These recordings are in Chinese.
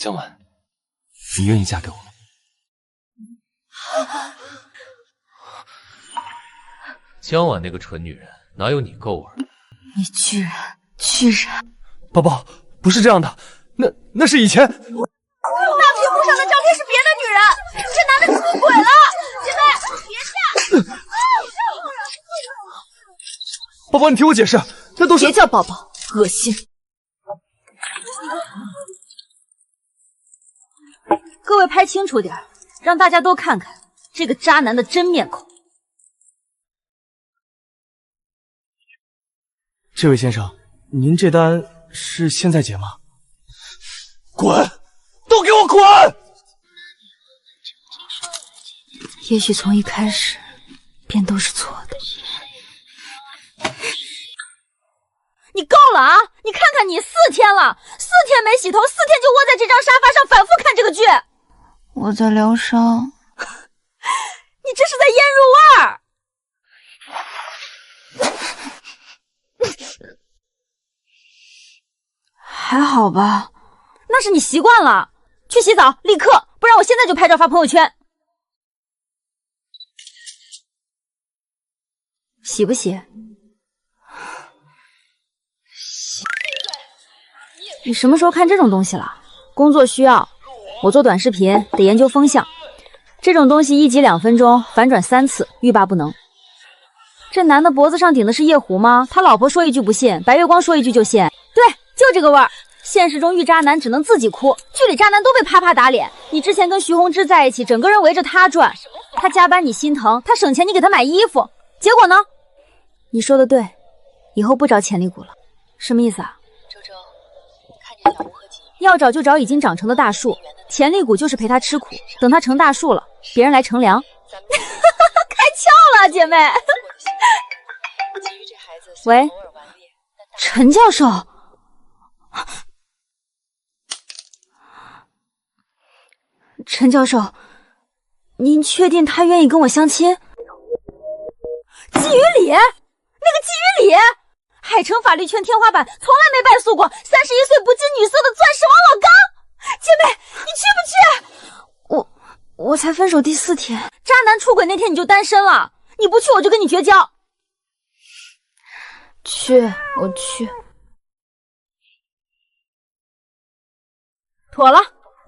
江婉，你愿意嫁给我吗？江婉那个蠢女人，哪有你够味？你居然！宝宝，不是这样的，那是以前。大屏幕上的照片是别的女人，这男的出轨了！姐妹，别下！宝宝，你听我解释，那都是……别叫宝宝，恶心！各位拍清楚点，让大家都看看这个渣男的真面孔。这位先生，您这单是现在结吗？滚！都给我滚！也许从一开始便都是错的。你够了啊！你看看你，4天了，4天没洗头，4天就窝在这张沙发上反复看这个剧。我在疗伤。你这是在腌入味儿。还好吧？那是你习惯了。去洗澡，立刻，不然我现在就拍照发朋友圈。洗不洗？洗。你什么时候看这种东西了？工作需要，我做短视频得研究风向，这种东西1集2分钟，反转3次，欲罢不能。这男的脖子上顶的是夜壶吗？他老婆说一句不信，白月光说一句就信。对，就这个味儿。现实中遇渣男只能自己哭，剧里渣男都被啪啪打脸。你之前跟徐宏志在一起，整个人围着他转，他加班你心疼，他省钱你给他买衣服，结果呢？你说的对，以后不找潜力股了。什么意思啊？周周，看见小吴和季宇，要找就找已经长成的大树，潜力股就是陪他吃苦，等他成大树了，别人来乘凉。开窍了，姐妹。喂，陈教授。陈教授，您确定他愿意跟我相亲？季雨里，那个季雨里，海城法律圈天花板，从来没败诉过，31岁不近女色的钻石王老刚。姐妹，你去不去？我才分手第4天，渣男出轨那天你就单身了，你不去我就跟你绝交。去，我去。妥了。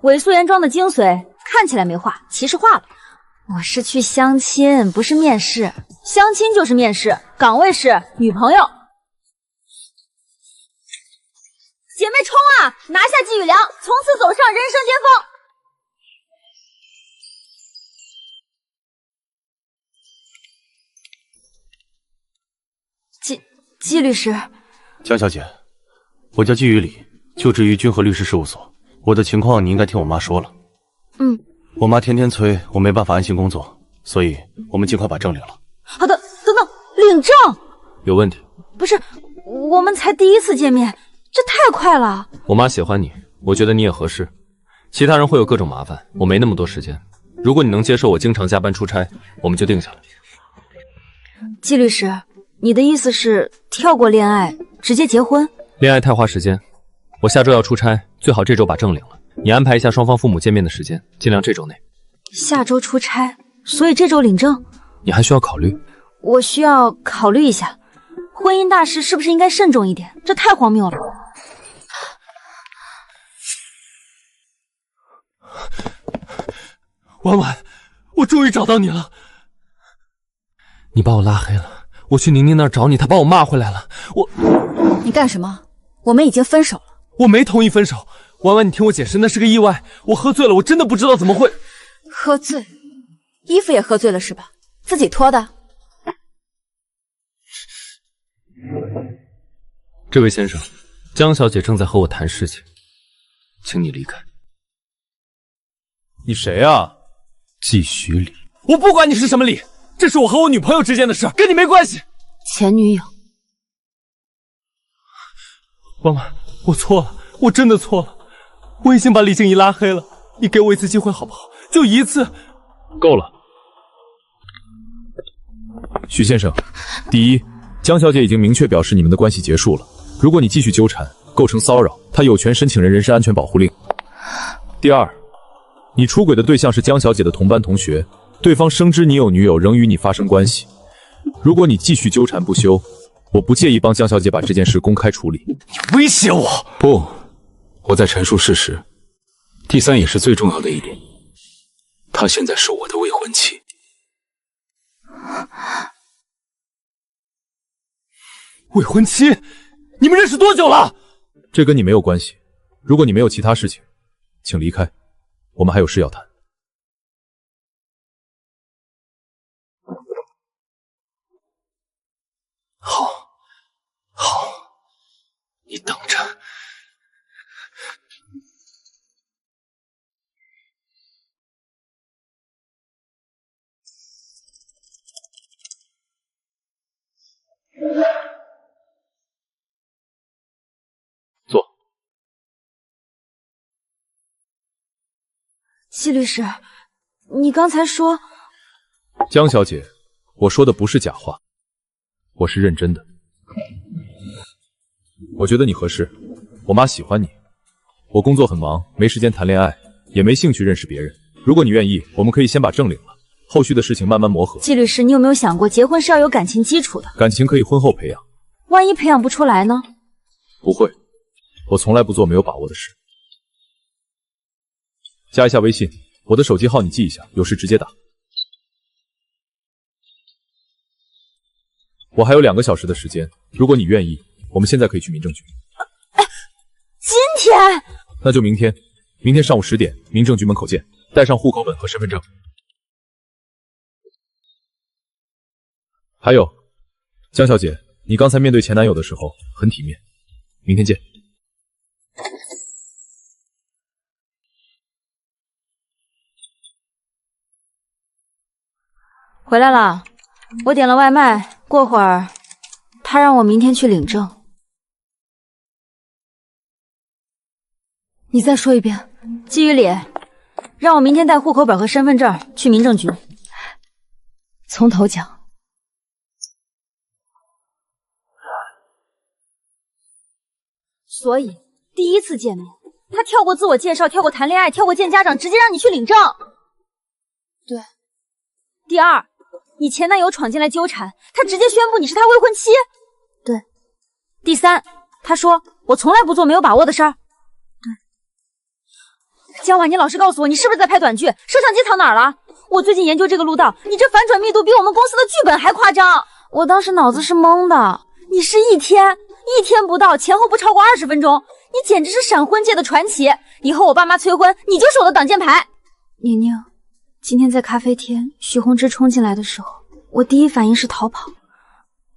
伪素颜妆的精髓，看起来没化，其实化了。我是去相亲，不是面试。相亲就是面试，岗位是女朋友。姐妹冲啊！拿下季雨良，从此走上人生巅峰。季律师，江小姐，我叫季雨里，就职于君和律师事务所。我的情况你应该听我妈说了。我妈天天催我，没办法安心工作，所以我们尽快把证领了。好的，等等，领证有问题？不是，我们才第1次见面，这太快了。我妈喜欢你，我觉得你也合适。其他人会有各种麻烦，我没那么多时间。如果你能接受我经常加班出差，我们就定下来。季律师，你的意思是跳过恋爱，直接结婚？恋爱太花时间，我下周要出差，最好这周把证领了。你安排一下双方父母见面的时间，尽量这周内。下周出差，所以这周领证？你还需要考虑。我需要考虑一下，婚姻大事是不是应该慎重一点？这太荒谬了。婉婉，我终于找到你了。你把我拉黑了，我去宁宁那儿找你，她把我骂回来了。你干什么？我们已经分手了。我没同意分手。婉婉，你听我解释，那是个意外，我喝醉了，我真的不知道怎么会。喝醉？衣服也喝醉了是吧？自己脱的？这位先生，江小姐正在和我谈事情，请你离开。你谁啊？季许礼。我不管你是什么礼，这是我和我女朋友之间的事，跟你没关系。前女友。婉婉，我错了，我真的错了。我已经把李静怡拉黑了，你给我一次机会好不好？就一次。够了。许先生，第一，江小姐已经明确表示你们的关系结束了，如果你继续纠缠，构成骚扰，她有权申请人身安全保护令。第二，你出轨的对象是江小姐的同班同学，对方深知你有女友，仍与你发生关系。如果你继续纠缠不休，我不介意帮江小姐把这件事公开处理。你威胁我？不，我在陈述事实。第三也是最重要的一点，她现在是我的未婚妻。未婚妻？你们认识多久了？这跟你没有关系。如果你没有其他事情，请离开，我们还有事要谈。好，好，你等着。坐。季律师，你刚才说……江小姐，我说的不是假话，我是认真的。我觉得你合适，我妈喜欢你。我工作很忙，没时间谈恋爱，也没兴趣认识别人。如果你愿意，我们可以先把证领了，后续的事情慢慢磨合。季律师，你有没有想过，结婚是要有感情基础的？感情可以婚后培养，万一培养不出来呢？不会，我从来不做没有把握的事。加一下微信，我的手机号你记一下，有事直接打。我还有2个小时的时间，如果你愿意，我们现在可以去民政局。今天？那就明天，明天上午10点，民政局门口见，带上户口本和身份证。还有，江小姐，你刚才面对前男友的时候很体面，明天见。回来了，我点了外卖，过会儿他让我明天去领证。你再说一遍。季雨里，让我明天带户口本和身份证去民政局。从头讲。所以第一次见面，他跳过自我介绍，跳过谈恋爱，跳过见家长，直接让你去领证。对。第二，你前男友闯进来纠缠，他直接宣布你是他未婚妻。对。第三，他说我从来不做没有把握的事儿。对。江婉，你老实告诉我，你是不是在拍短剧？摄像机藏哪儿了？我最近研究这个路道，你这反转密度比我们公司的剧本还夸张。我当时脑子是懵的。你是一天不到，前后不超过20分钟，你简直是闪婚界的传奇。以后我爸妈催婚，你就是我的挡箭牌。宁宁，今天在咖啡厅，许宏之冲进来的时候，我第一反应是逃跑，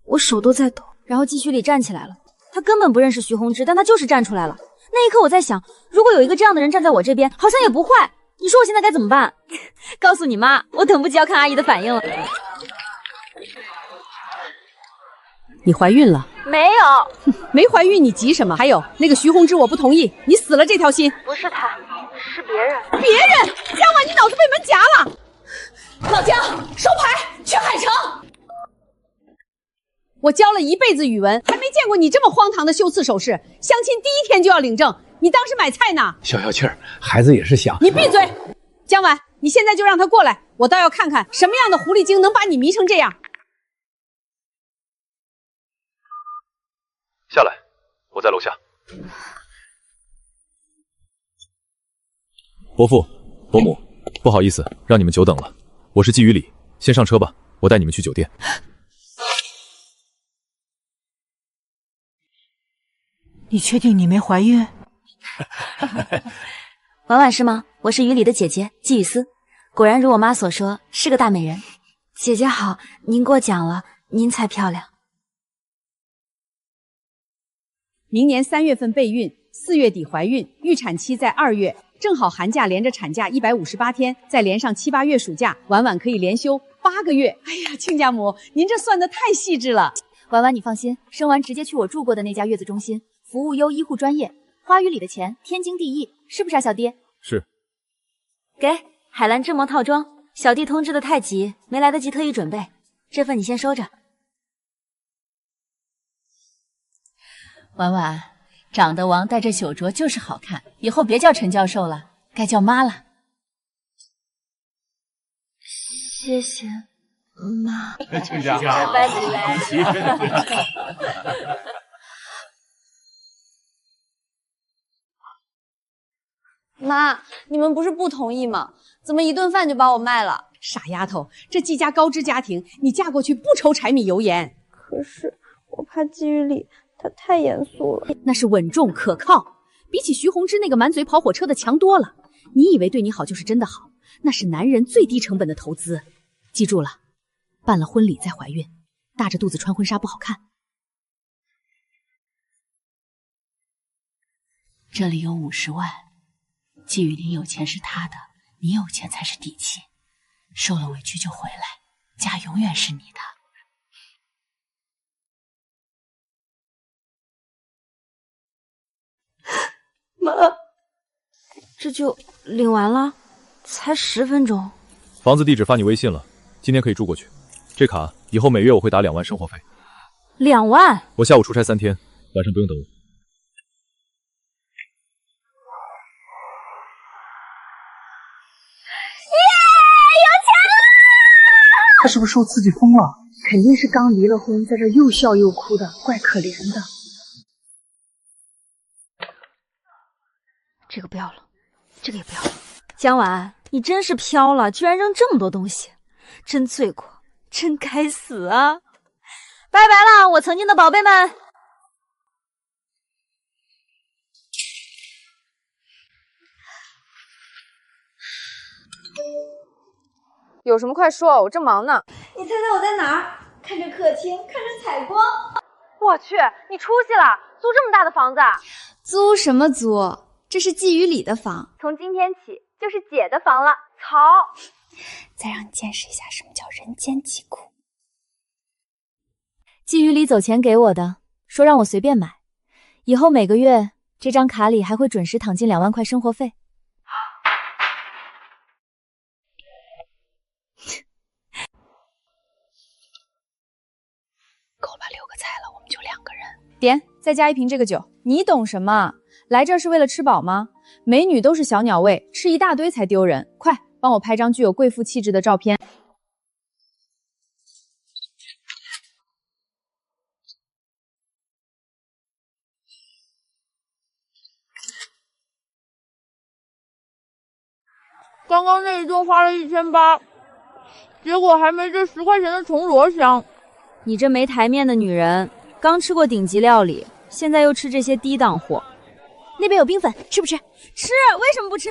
我手都在抖。然后季徐里站起来了，他根本不认识许宏之，但他就是站出来了。那一刻我在想，如果有一个这样的人站在我这边，好像也不坏。你说我现在该怎么办？告诉你妈，我等不及要看阿姨的反应了。你怀孕了？没有，没怀孕你急什么？还有那个徐宏之，我不同意，你死了这条心。不是他，是别人。别人？江婉，你脑子被门夹了！老江，收牌，去海城。我教了一辈子语文，还没见过你这么荒唐的修辞手势。相亲第1天就要领证，你当是买菜呢？消消气儿，孩子也是想……你闭嘴！江婉，你现在就让他过来，我倒要看看什么样的狐狸精能把你迷成这样。下来，我在楼下。伯父、伯母，不好意思，让你们久等了。我是季雨里，先上车吧，我带你们去酒店。你确定你没怀孕？婉婉是吗？我是雨里的姐姐季雨思，果然如我妈所说，是个大美人。姐姐好，您过奖了，您才漂亮。明年3月份备孕，4月底怀孕，预产期在2月，正好寒假连着产假158天，再连上7、8月暑假，婉婉可以连休8个月。哎呀，亲家母，您这算得太细致了。婉婉，你放心，生完直接去我住过的那家月子中心，服务优，医护专业，花语里的钱天经地义，是不是啊，小弟？是。给海蓝织膜套装，小弟通知的太急，没来得及特意准备，这份你先收着。婉婉，长得王带着酒镯就是好看，以后别叫陈教授了，该叫妈了。谢谢妈。亲家，拜拜。妈，你们不是不同意吗？怎么一顿饭就把我卖了？傻丫头，这季家高知家庭，你嫁过去不愁柴米油盐。可是我怕季雨里他太严肃了。那是稳重可靠，比起徐宏之那个满嘴跑火车的强多了。你以为对你好就是真的好？那是男人最低成本的投资。记住了，办了婚礼再怀孕，大着肚子穿婚纱不好看。这里有50万，季雨林有钱是他的，你有钱才是底气。受了委屈就回来，家永远是你的。妈，这就领完了，才10分钟。房子地址发你微信了，今天可以住过去。这卡以后每月我会打2万生活费。2万？我下午出差3天，晚上不用等我。他是不是受刺激疯了？肯定是刚离了婚，在这又笑又哭的，怪可怜的。这个不要了，这个也不要了。江婉，你真是飘了，居然扔这么多东西，真罪过，真该死啊！拜拜了，我曾经的宝贝们。有什么快说，我正忙呢。你猜猜我在哪儿？看着客厅，看着采光。我去，你出息了，租这么大的房子？租什么租？这是季雨里的房，从今天起就是姐的房了。曹，再让你见识一下什么叫人间疾苦。季雨里走前给我的，说让我随便买，以后每个月这张卡里还会准时躺进2万块生活费。够了吧，6个菜了，我们就2个人。点，再加1瓶这个酒。你懂什么？来这儿是为了吃饱吗？美女都是小鸟胃，吃一大堆才丢人。快，帮我拍张具有贵妇气质的照片。刚刚那一顿花了1800，结果还没这10块钱的铜锣香。你这没台面的女人，刚吃过顶级料理，现在又吃这些低档货。那边有冰粉，吃不吃？吃，为什么不吃？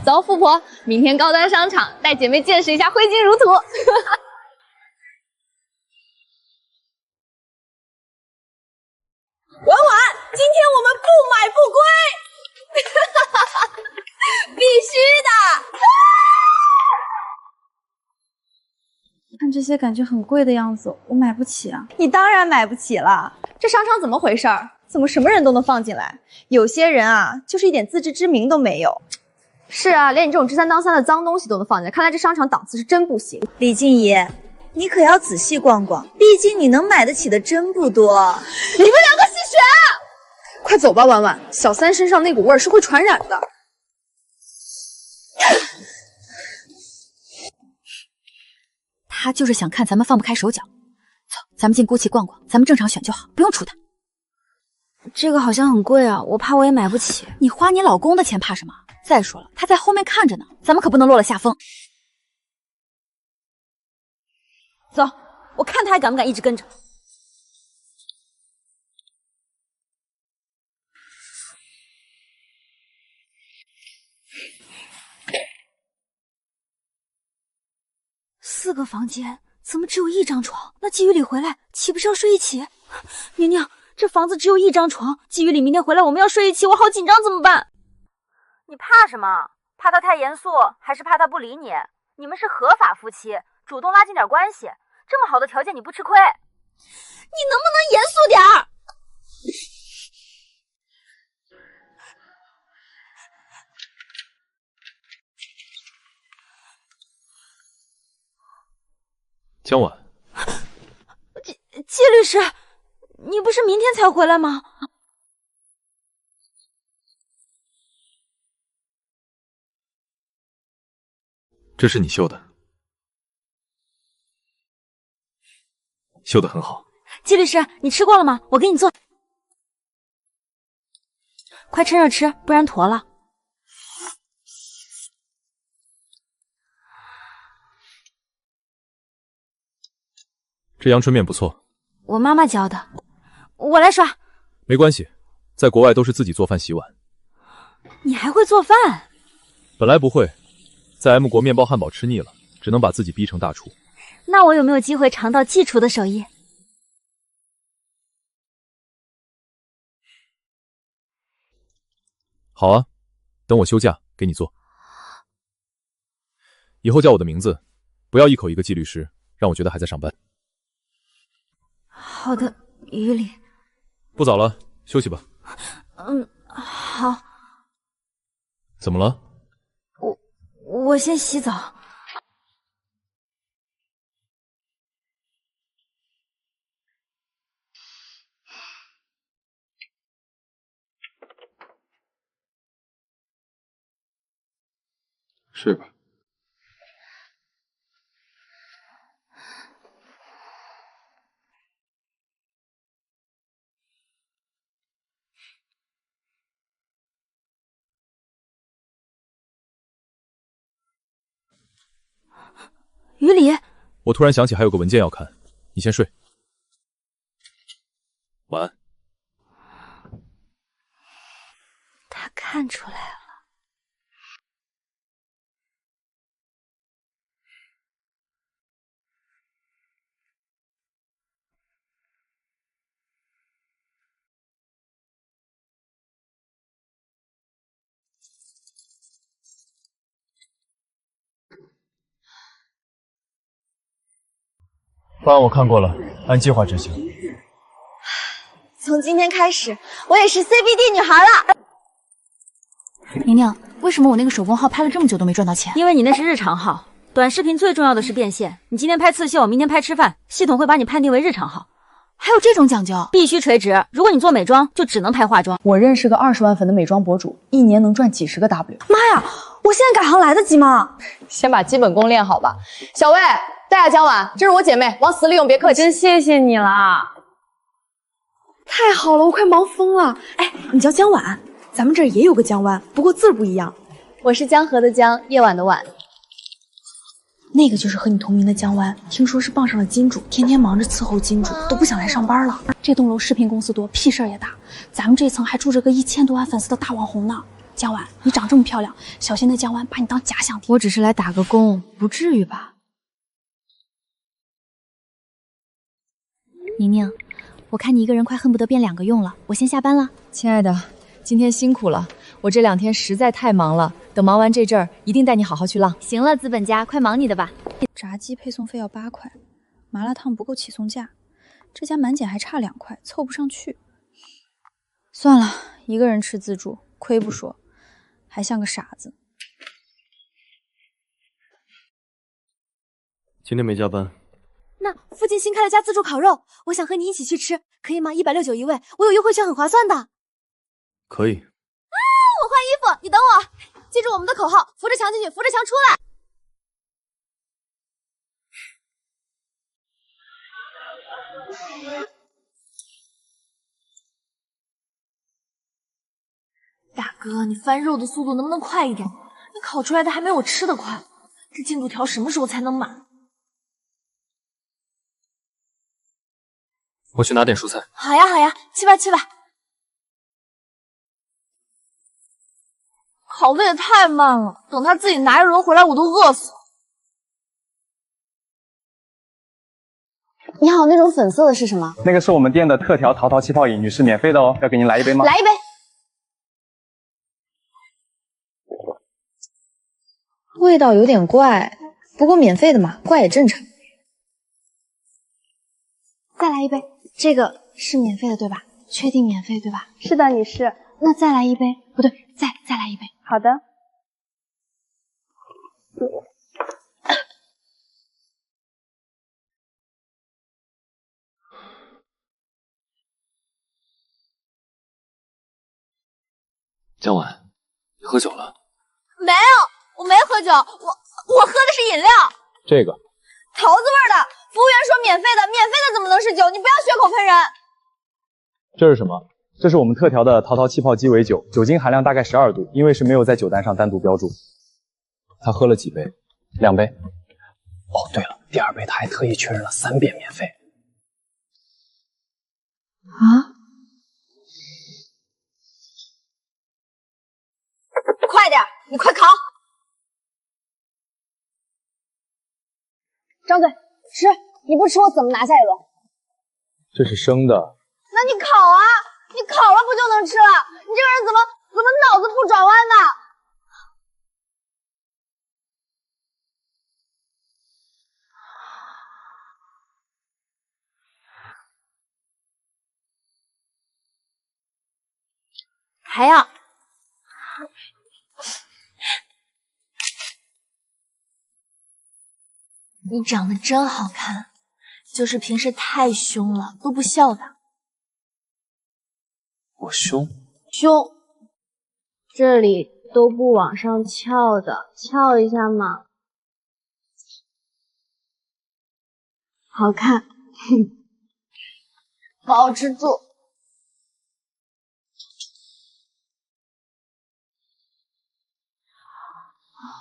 走，富婆，明天高端商场带姐妹见识一下挥金如土。婉婉，今天我们不买不归，必须的。看这些感觉很贵的样子，我买不起啊。你当然买不起了，这商场怎么回事儿？怎么什么人都能放进来？有些人啊，就是一点自知之明都没有。是啊，连你这种知3当3的脏东西都能放进来，看来这商场档次是真不行。李静怡，你可要仔细逛逛，毕竟你能买得起的真不多。你们2个吸血！快走吧，婉婉，小三身上那股味儿是会传染的。他就是想看咱们放不开手脚。走，咱们进GUCCI逛逛，咱们正常选就好，不用出他。这个好像很贵啊，我怕我也买不起。你花你老公的钱怕什么？再说了，他在后面看着呢，咱们可不能落了下风。走，我看他还敢不敢一直跟着。4个房间，怎么只有1张床？那季雨里回来岂不是要睡一起？娘娘，这房子只有1张床，季雨里明天回来我们要睡一起，我好紧张，怎么办？你怕什么？怕他太严肃，还是怕他不理你？你们是合法夫妻，主动拉近点关系，这么好的条件你不吃亏？你能不能严肃点儿？江婉，季律师，你不是明天才回来吗？这是你绣的，绣得很好。季律师，你吃过了吗？我给你做。快趁热吃，不然坨了。这阳春面不错，我妈妈教的，我来刷。没关系，在国外都是自己做饭洗碗。你还会做饭？本来不会，在 M 国面包汉堡吃腻了，只能把自己逼成大厨。那我有没有机会尝到季厨的手艺？好啊，等我休假给你做。以后叫我的名字，不要一口一个季律师，让我觉得还在上班。好的，于理。不早了，休息吧。好。怎么了？我先洗澡。睡吧。于理，我突然想起还有个文件要看，你先睡。晚安。他看出来了。方案我看过了，按计划执行。从今天开始，我也是 CBD 女孩了。宁宁，为什么我那个手工号拍了这么久都没赚到钱？因为你那是日常号，短视频最重要的是变现。你今天拍刺绣，明天拍吃饭，系统会把你判定为日常号。还有这种讲究？必须垂直。如果你做美妆，就只能拍化妆。我认识个20万粉的美妆博主，一年能赚几10个 W。妈呀，我现在改行来得及吗？先把基本功练好吧。小魏，带下姜碗，这是我姐妹，往死里用，别客气。真谢谢你啦！太好了，我快忙疯了。哎，你叫姜碗，咱们这儿也有个姜湾，不过字儿不一样。我是江河的江，夜晚的晚。那个就是和你同名的江湾，听说是傍上了金主，天天忙着伺候金主，都不想来上班了。这栋楼视频公司多，屁事儿也大。咱们这层还住着个1000多万粉丝的大网红呢。江湾，你长这么漂亮，小心那江湾把你当假想敌。我只是来打个工，不至于吧？宁宁，我看你一个人快恨不得变2个用了，我先下班了。亲爱的，今天辛苦了，我这2天实在太忙了。等忙完这阵儿，一定带你好好去浪。行了，资本家，快忙你的吧。炸鸡配送费要8块，麻辣烫不够起送价，这家满减还差2块，凑不上去。算了，一个人吃自助，亏不说，还像个傻子。今天没加班。那附近新开了家自助烤肉，我想和你一起去吃，可以吗？169一位，我有优惠券，很划算的。可以。我换衣服，你等我。记住我们的口号：扶着墙进去，扶着墙出来。大哥，你翻肉的速度能不能快一点？你烤出来的还没我吃的快。这进度条什么时候才能满？我去拿点蔬菜。好呀好呀，去吧去吧。烤的也太慢了，等他自己拿一轮回来，我都饿死了。你好，那种粉色的是什么？那个是我们店的特调桃桃气泡饮，女士免费的哦，要给您来一杯吗？来一杯。味道有点怪，不过免费的嘛，怪也正常。再来一杯，这个是免费的对吧？确定免费对吧？是的，女士。那再来一杯，不对，再来一杯。好的。江晚，你喝酒了？没有，我没喝酒，我喝的是饮料。这个桃子味的，服务员说免费的，免费的怎么能是酒？你不要血口喷人。这是什么？这是我们特调的桃桃气泡鸡尾酒，酒精含量大概12度，因为是没有在酒单上单独标注。他喝了几杯？2杯。哦，对了，第2杯他还特意确认了3遍免费。啊！快点，你快烤！张嘴吃，你不吃我怎么拿下一轮？这是生的。那你烤啊！你烤了不就能吃了？你这个人怎么脑子不转弯呢？还要？你长得真好看，就是平时太凶了，都不笑的。我凶？凶，这里都不往上翘的，翘一下嘛。好看，保持住。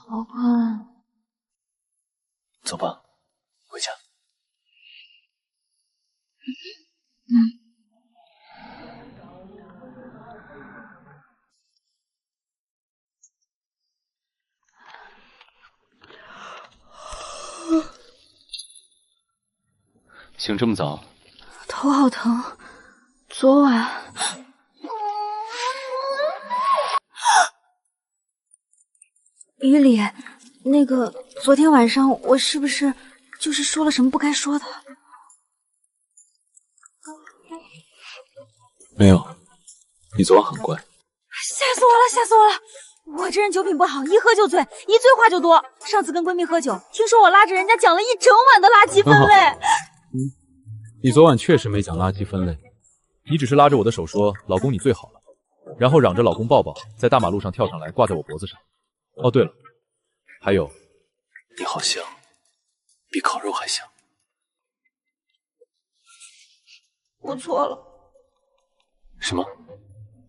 好困。走吧，回家。醒这么早？头好疼，昨晚。于理，那个昨天晚上我是不是就是说了什么不该说的？没有，你昨晚很乖。吓死我了，吓死我了！我这人酒品不好，一喝就醉，一醉话就多。上次跟闺蜜喝酒，听说我拉着人家讲了一整晚的垃圾分类。你昨晚确实没讲垃圾分类，你只是拉着我的手说老公你最好了，然后嚷着老公抱抱，在大马路上跳上来挂在我脖子上。哦对了，还有，你好香，比烤肉还香。我错了。什么？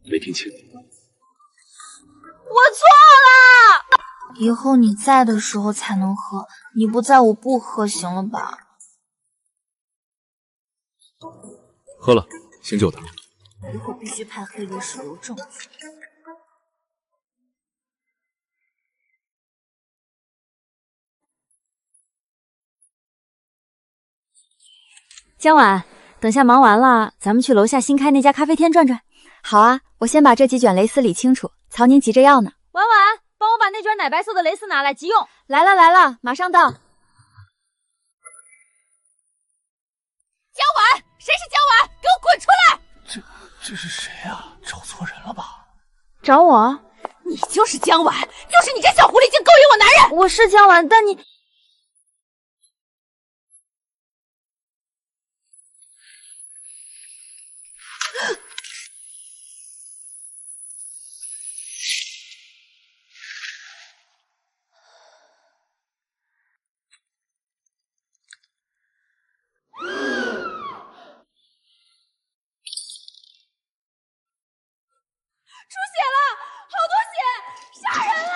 没听清。我错了。以后你在的时候才能喝，你不在我不喝，行了吧？喝了，醒酒的。以后必须判黑流手榴重罪。江晚，等下忙完了，咱们去楼下新开那家咖啡厅转转。好啊，我先把这几卷蕾丝理清楚。曹宁急着要呢。婉婉，帮我把那卷奶白色的蕾丝拿来，急用。来了来了，马上到。江晚，谁是江晚？给我滚出来！这是谁啊？找错人了吧？找我？你就是江晚，就是你这小狐狸精勾引我男人！我是江晚，但你……出血了，好多血，杀人了！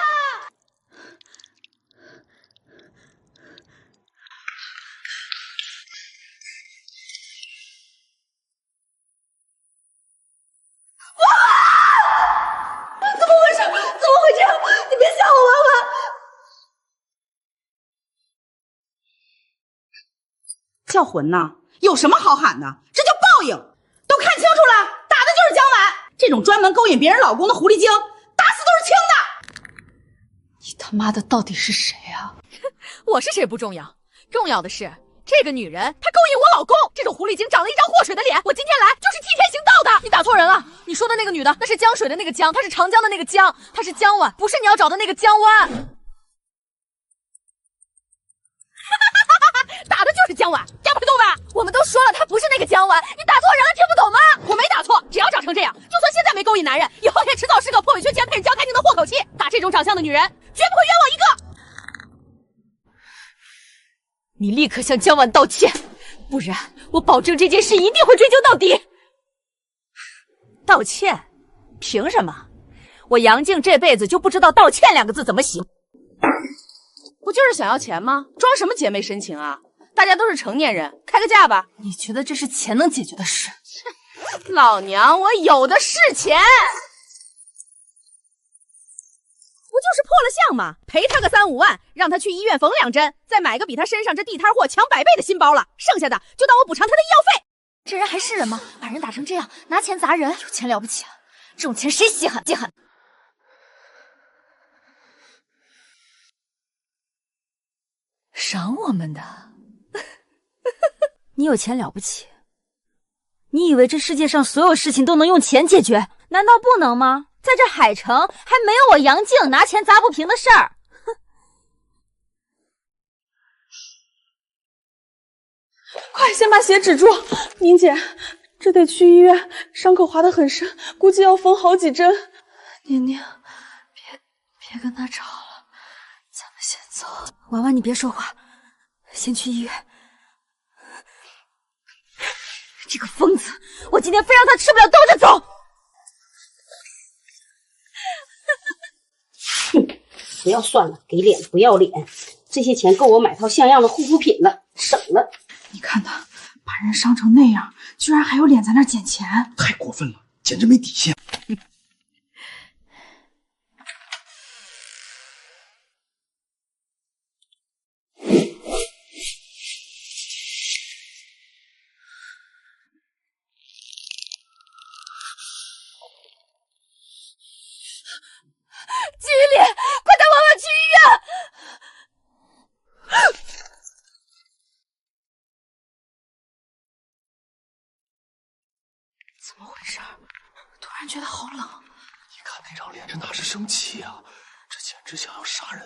怎么回事？怎么会这样？你别吓我，婉婉。叫魂呐？有什么好喊的？这叫报应！都看清楚了，打的就是江晚。这种专门勾引别人老公的狐狸精，打死都是轻的。你他妈的到底是谁啊？我是谁不重要，重要的是这个女人她勾引我老公。这种狐狸精长了一张祸水的脸，我今天来就是替天行道的。你打错人了，你说的那个女的那是江水的那个江，她是长江的那个江，她是江晚，不是你要找的那个江湾。打的就是江晚，听不懂吧？我们都说了，她不是那个江晚，你打错人了，听不懂吗？我没打错，只要长成这样，就算现在没勾引男人，以后也迟早是个破伪缺钱配这种长相的女人，绝不会冤枉一个。你立刻向江婉道歉，不然我保证这件事一定会追究到底。道歉？凭什么？我杨静这辈子就不知道道歉2个字怎么写。不就是想要钱吗？装什么姐妹深情啊？大家都是成年人，开个价吧。你觉得这是钱能解决的事？老娘我有的是钱。不就是破了相吗？赔他个3、5万，让他去医院缝2针，再买个比他身上这地摊货强100倍的新包了，剩下的就当我补偿他的医药费。这人还是人吗？把人打成这样，拿钱砸人，有钱了不起啊？这种钱谁稀罕？稀罕。赏我们的？你有钱了不起？你以为这世界上所有事情都能用钱解决？难道不能吗？在这海城还没有我杨静拿钱砸不平的事儿。快先把血止住，宁姐，这得去医院，伤口划得很深，估计要缝好几针。宁宁，别跟他吵了，咱们先走。婉婉，你别说话，先去医院。这个疯子，我今天非让他吃不了兜着走。不要算了，给脸不要脸，这些钱够我买套像样的护肤品了，省了。你看他把人伤成那样，居然还有脸在那儿捡钱，太过分了，简直没底线。季雨里，快带婉婉去医院！怎么回事？突然觉得好冷。你看那张脸，这哪是生气啊？这简直想要杀人！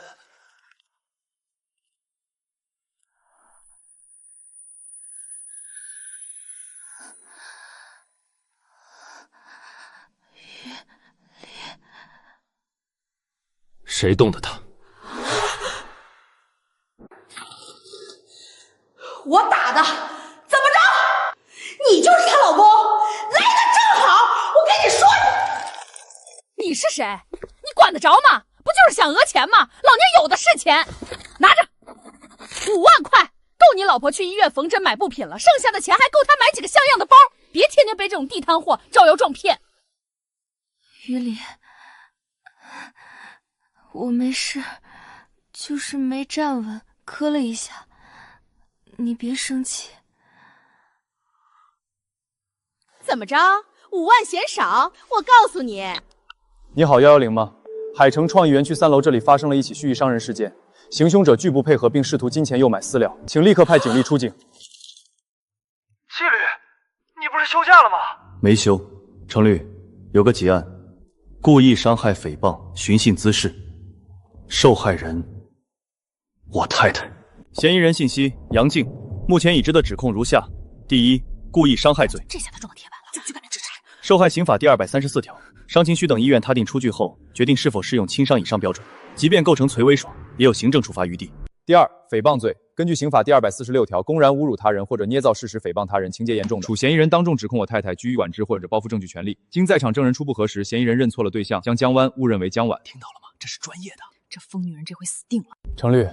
谁动的他？我打的，怎么着？你就是她老公，来的正好。我跟你说，你是谁？你管得着吗？不就是想讹钱吗？老娘有的是钱，拿着5万块，够你老婆去医院缝针买布品了，剩下的钱还够她买几个像样的包。别天天被这种地摊货招摇撞骗。于里，我没事，就是没站稳，磕了一下，你别生气。怎么着？5万嫌少？我告诉你。你好，110吗？海城创意园区3楼这里发生了一起蓄意伤人事件，行凶者拒不配合，并试图金钱诱买私了，请立刻派警力出警。纪律，你不是休假了吗？没休。程律，有个结案，故意伤害、诽谤、寻衅滋事，受害人我太太。嫌疑人信息：杨静。目前已知的指控如下：第一，故意伤害罪。这下他撞到铁板了，就去干点制裁。受害刑法第234条，伤情需等医院他定出具后，决定是否适用轻伤以上标准。即便构成垂危爽，也有行政处罚余地。第二，诽谤罪，根据刑法第246条，公然侮辱他人或者捏造事实诽谤他人，情节严重的，处嫌疑人当众指控我太太居于管制或者包覆证据权利。经在场证人初步核实，嫌疑人认错了对象，将江湾误认为江婉。听到了吗？这是专业的。这疯女人这回死定了。程律，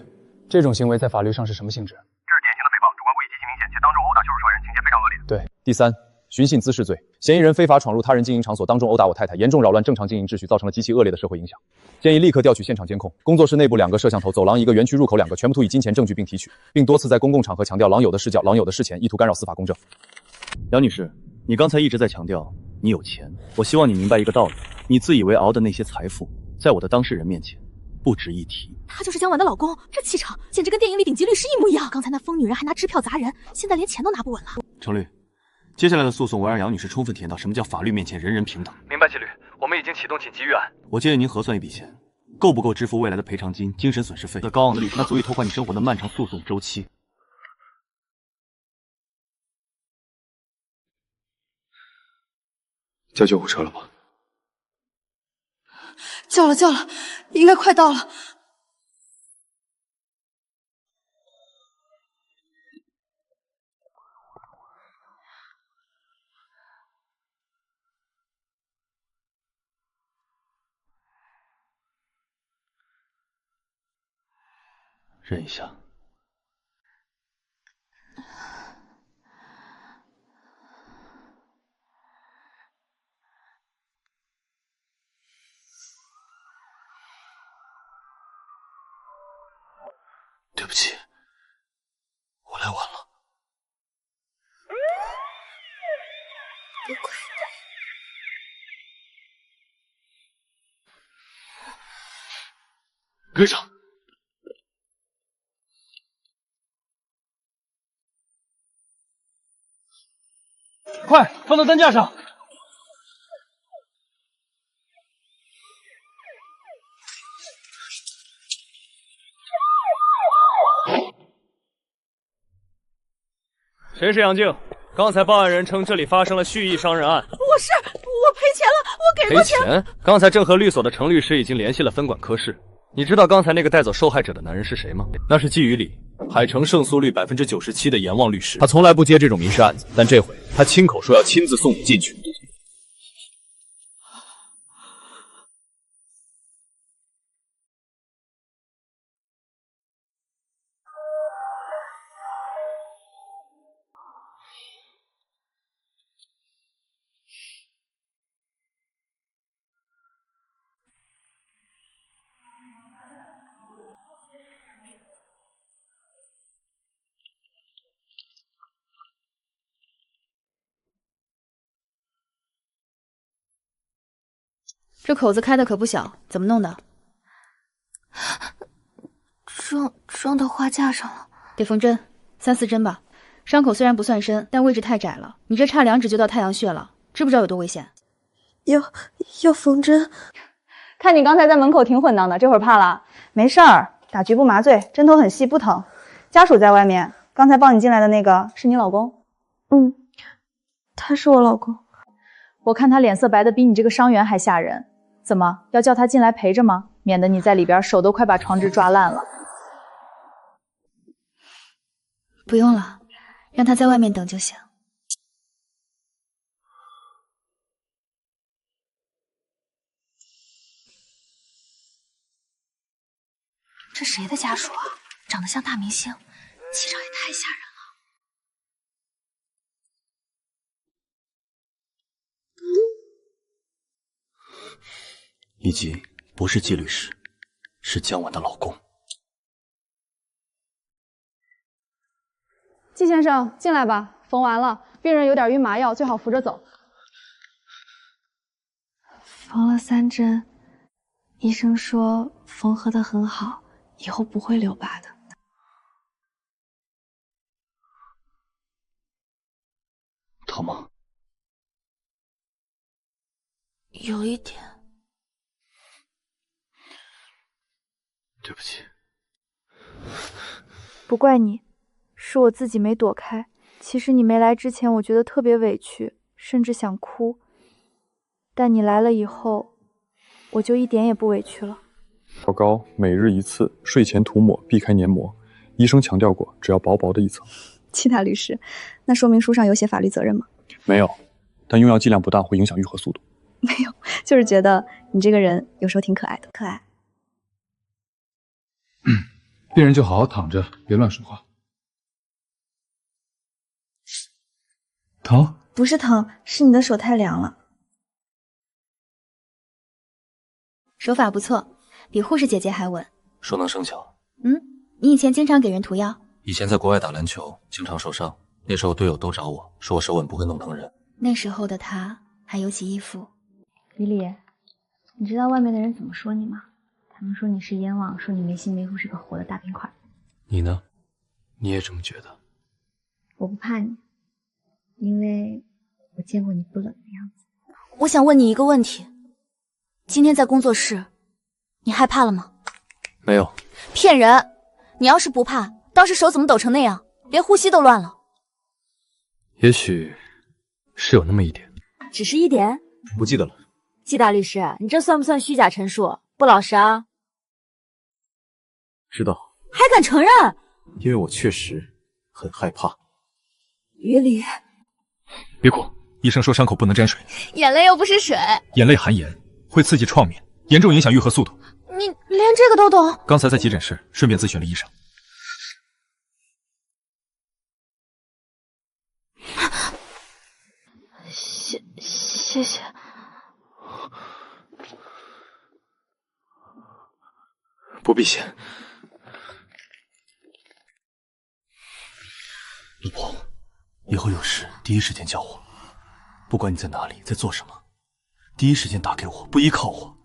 这种行为在法律上是什么性质？这是典型的诽谤，主观故意极其明显，且当众殴打羞辱受害人，情节非常恶劣。对。第三，寻衅滋事罪，嫌疑人非法闯入他人经营场所，当众殴打我太太，严重扰乱正常经营秩序，造成了极其恶劣的社会影响。建议立刻调取现场监控，工作室内部2个摄像头，走廊1个，园区入口2个，全部涂以金钱证据并提取，并多次在公共场合强调郎有的视角、郎有的事钱，意图干扰司法公正。杨女士，你刚才一直在强调你有钱，我希望你明白一个道理：你自以为熬的那些财富，在我的当事人面前不值一提。他就是江婉的老公，这气场简直跟电影里顶级律师一模一样。刚才那疯女人还拿支票砸人，现在连钱都拿不稳了。程律，接下来的诉讼，我要让杨女士充分体验到什么叫法律面前人人平等。明白，纪律，我们已经启动紧急预案。我建议您核算一笔钱，够不够支付未来的赔偿金、精神损失费？高昂的利息，那足以拖垮你生活的漫长诉讼周期。叫救护车了吗？叫了，应该快到了。忍一下。对不起，我来晚了。不怪跟上。快放到担架上！谁是杨静？刚才报案人称这里发生了蓄意伤人案。我赔钱了，我给过钱。赔钱？刚才正和律所的程律师已经联系了分管科室。你知道刚才那个带走受害者的男人是谁吗？那是季雨里，海城胜诉率97%的阎王律师。他从来不接这种民事案子，但这回他亲口说要亲自送你进去。这口子开的可不小，怎么弄的？装到花架上了，得缝针，3、4针吧。伤口虽然不算深，但位置太窄了，你这差2指就到太阳穴了，知不知道有多危险？要缝针。看你刚才在门口挺稳当的，这会儿怕了？没事儿，打局部麻醉，针头很细，不疼。家属在外面，刚才帮你进来的那个是你老公？他是我老公。我看他脸色白的比你这个伤员还吓人。怎么要叫他进来陪着吗？免得你在里边手都快把床纸抓烂了。不用了，让他在外面等就行。这谁的家属啊？长得像大明星，气场也太吓人了。以及不是季律师，是江晚的老公。季先生，进来吧，缝完了，病人有点晕麻药，最好扶着走。缝了3针，医生说缝合得很好，以后不会留疤的。疼吗？有一点。对不起，不怪你，是我自己没躲开。其实你没来之前，我觉得特别委屈，甚至想哭。但你来了以后，我就一点也不委屈了。药膏每日1次，睡前涂抹，避开黏膜。医生强调过，只要薄薄的一层。季大律师，那说明书上有写法律责任吗？没有，但用药剂量不大，会影响愈合速度。没有，就是觉得你这个人有时候挺可爱的。可爱。病人就好好躺着，别乱说话。疼？不是疼，是你的手太凉了。手法不错，比护士姐姐还稳。熟能生巧。你以前经常给人涂药？以前在国外打篮球，经常受伤，那时候队友都找我说我手稳不会弄疼人。那时候的他还有其依附。李李，你知道外面的人怎么说你吗？他们说你是冤枉，说你没心没腹，是个活的大冰块。你呢？你也这么觉得？我不怕你，因为我见过你不冷的样子。我想问你一个问题，今天在工作室，你害怕了吗？没有。骗人！你要是不怕，当时手怎么抖成那样，连呼吸都乱了？也许是有那么一点。只是一点？不记得了。季大律师，你这算不算虚假陈述？不老实啊！知道，还敢承认？因为我确实很害怕。于理，别哭，医生说伤口不能沾水，眼泪又不是水，眼泪含盐，会刺激创面，严重影响愈合速度。你连这个都懂？刚才在急诊室顺便咨询了医生。谢谢。不必谢。老婆，以后有事第一时间叫我，不管你在哪里，在做什么，第一时间打给我，不依靠我。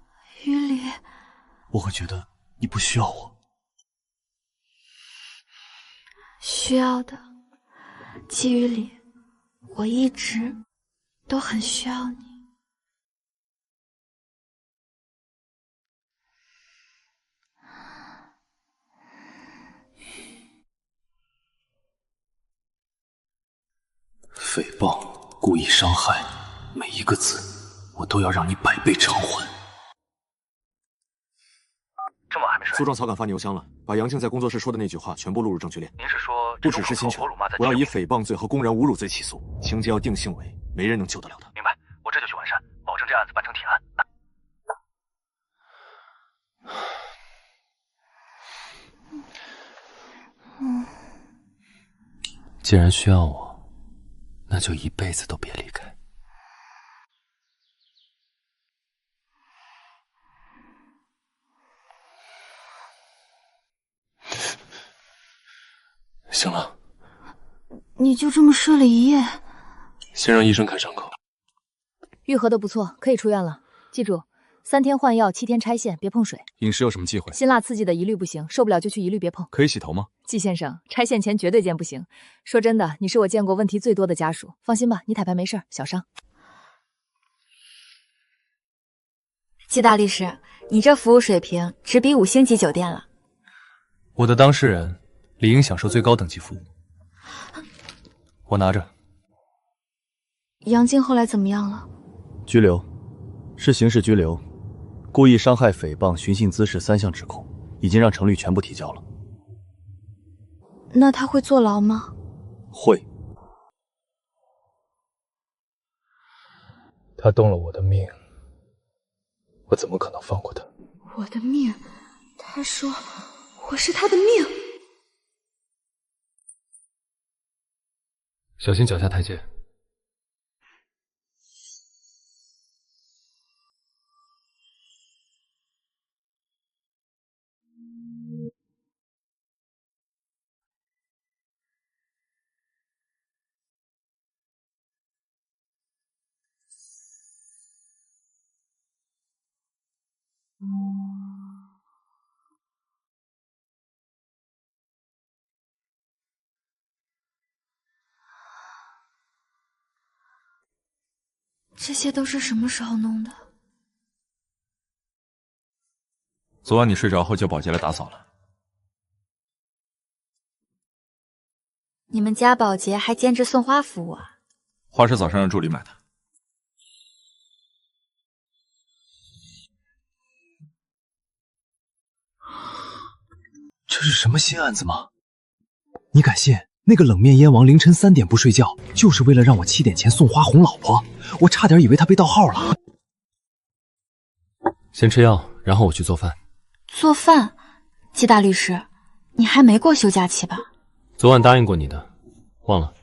于理，我会觉得你不需要我。需要的，季于理，我一直都很需要你。诽谤、故意伤害，每一个字，我都要让你100倍偿还。这么晚还没睡？诉状草稿发你邮箱了，把杨静在工作室说的那句话全部录入证据链。您是说不只是侵权，我要以诽谤罪和公然侮辱罪起诉，情节要定性为没人能救得了他。明白，我这就去完善，保证这案子办成铁案。既然需要我，那就一辈子都别离开。醒了，你就这么睡了一夜？先让医生看伤口。愈合的不错，可以出院了。记住，3天换药，7天拆线，别碰水。饮食有什么忌讳？辛辣刺激的一律不行，受不了就去一律别碰。可以洗头吗？季先生，拆线前绝对见不行。说真的，你是我见过问题最多的家属。放心吧，你彩排没事，小伤。季大律师，你这服务水平直逼5星级酒店了。我的当事人理应享受最高等级服务。我拿着。杨静后来怎么样了？拘留，是刑事拘留，故意伤害、诽谤、寻衅滋事3项指控，已经让程律全部提交了。那他会坐牢吗？会。他动了我的命，我怎么可能放过他？我的命？他说我是他的命。小心脚下台阶。这些都是什么时候弄的？昨晚你睡着后叫保洁来打扫了。你们家保洁还兼职送花服务啊？花是早上让助理买的。这是什么新案子吗？你敢信？那个冷面燕王凌晨3点不睡觉，就是为了让我7点前送花哄老婆。我差点以为他被盗号了。先吃药，然后我去做饭。做饭？季大律师，你还没过休假期吧？昨晚答应过你的，忘了？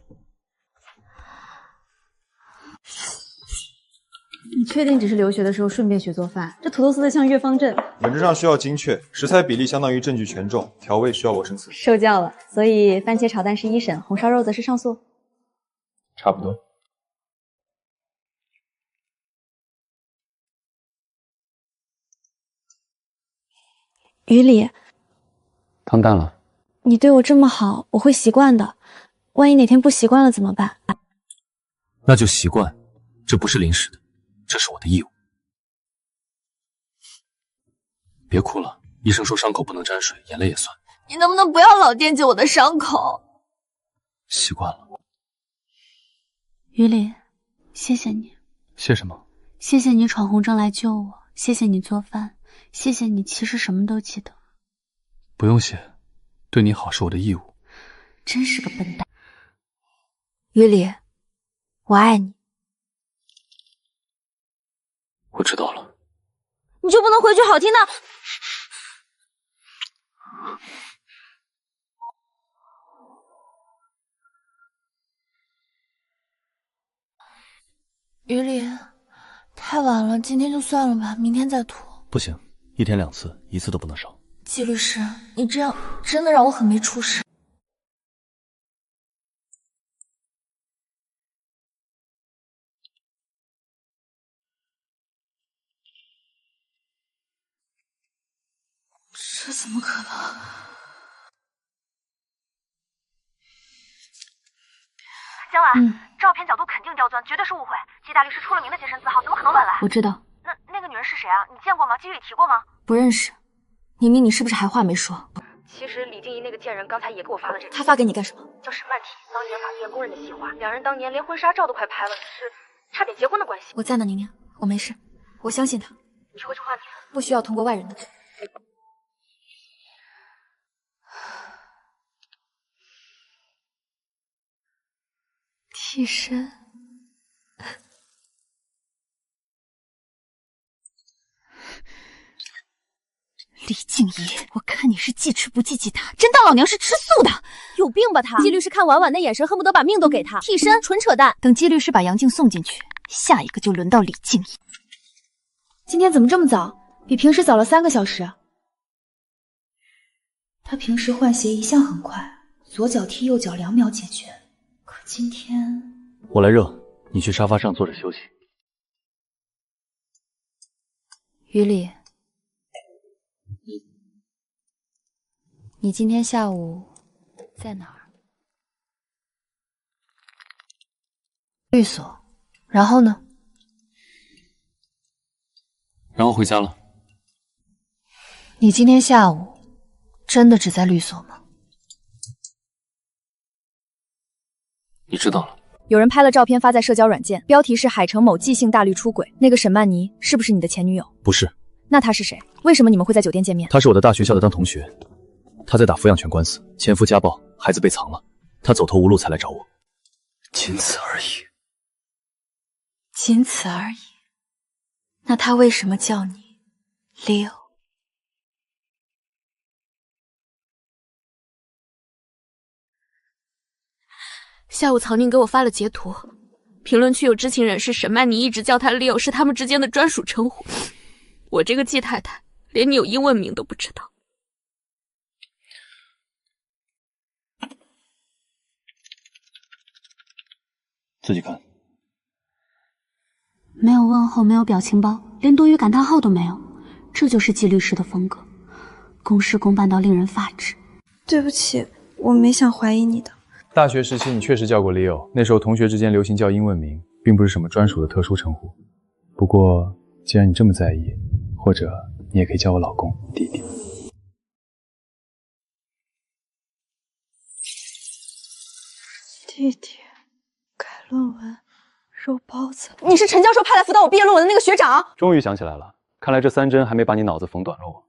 你确定只是留学的时候顺便学做饭？这土豆丝的像越方阵。本质上需要精确，食材比例相当于证据权重，调味需要我生词。受教了，所以番茄炒蛋是1审，红烧肉则是上诉。差不多。于理，汤淡了。你对我这么好，我会习惯的。万一哪天不习惯了怎么办？那就习惯，这不是临时的，这是我的义务。别哭了，医生说伤口不能沾水，眼泪也算。你能不能不要老惦记我的伤口？习惯了。于理，谢谢你。谢什么？谢谢你闯红灯来救我，谢谢你做饭，谢谢你其实什么都记得。不用谢，对你好是我的义务。真是个笨蛋。于理，我爱你。我知道了。你就不能回句好听的？于理，太晚了，今天就算了吧，明天再涂。不行，1天2次，1次都不能少。季律师，你这样真的让我很没出息。这怎么可能？江婉，照片角度肯定刁钻，绝对是误会。季大律师出了名的洁身自好，怎么可能乱来？我知道。那个女人是谁啊？你见过吗？季宇里提过吗？不认识。宁宁，你是不是还话没说？其实李静怡那个贱人刚才也给我发了这个。他发给你干什么？叫沈曼缇，当年法院公认的戏花，两人当年连婚纱照都快拍了，只是差点结婚的关系。我在呢，宁宁，我没事，我相信他。你会这话题？不需要通过外人的嘴。替身。李静怡，我看你是记吃不记记打，真当老娘是吃素的？有病吧他！季律师看婉婉那眼神，恨不得把命都给他。替身，纯扯淡。等季律师把杨静送进去，下一个就轮到李静怡。今天怎么这么早？比平时早了3个小时。他平时换鞋一向很快，左脚踢右脚2秒解决。可今天……我来热，你去沙发上坐着休息。于理，你今天下午在哪儿？律所。然后呢？然后回家了。你今天下午真的只在律所吗？你知道了。有人拍了照片发在社交软件，标题是海城某季姓大律出轨。那个沈曼妮是不是你的前女友？不是。那她是谁？为什么你们会在酒店见面？她是我的大学校的当同学，她在打抚养权官司，前夫家暴，孩子被藏了，她走投无路才来找我，仅此而已。仅此而已。那她为什么叫你 Leo？下午曹宁给我发了截图，评论区有知情人士沈曼妮一直叫他 Leo 是他们之间的专属称呼。我这个季太太连你有英文名都不知道。自己看。没有问候，没有表情包，连多余感叹号都没有，这就是季律师的风格，公事公办到令人发指。对不起，我没想怀疑你的。大学时期你确实叫过 Leo， 那时候同学之间流行叫英文名，并不是什么专属的特殊称呼。不过既然你这么在意，或者你也可以叫我老公、弟弟。弟弟，改论文，肉包子。你是陈教授派来辅导我毕业论文的那个学长？终于想起来了，看来这3针还没把你脑子缝短路。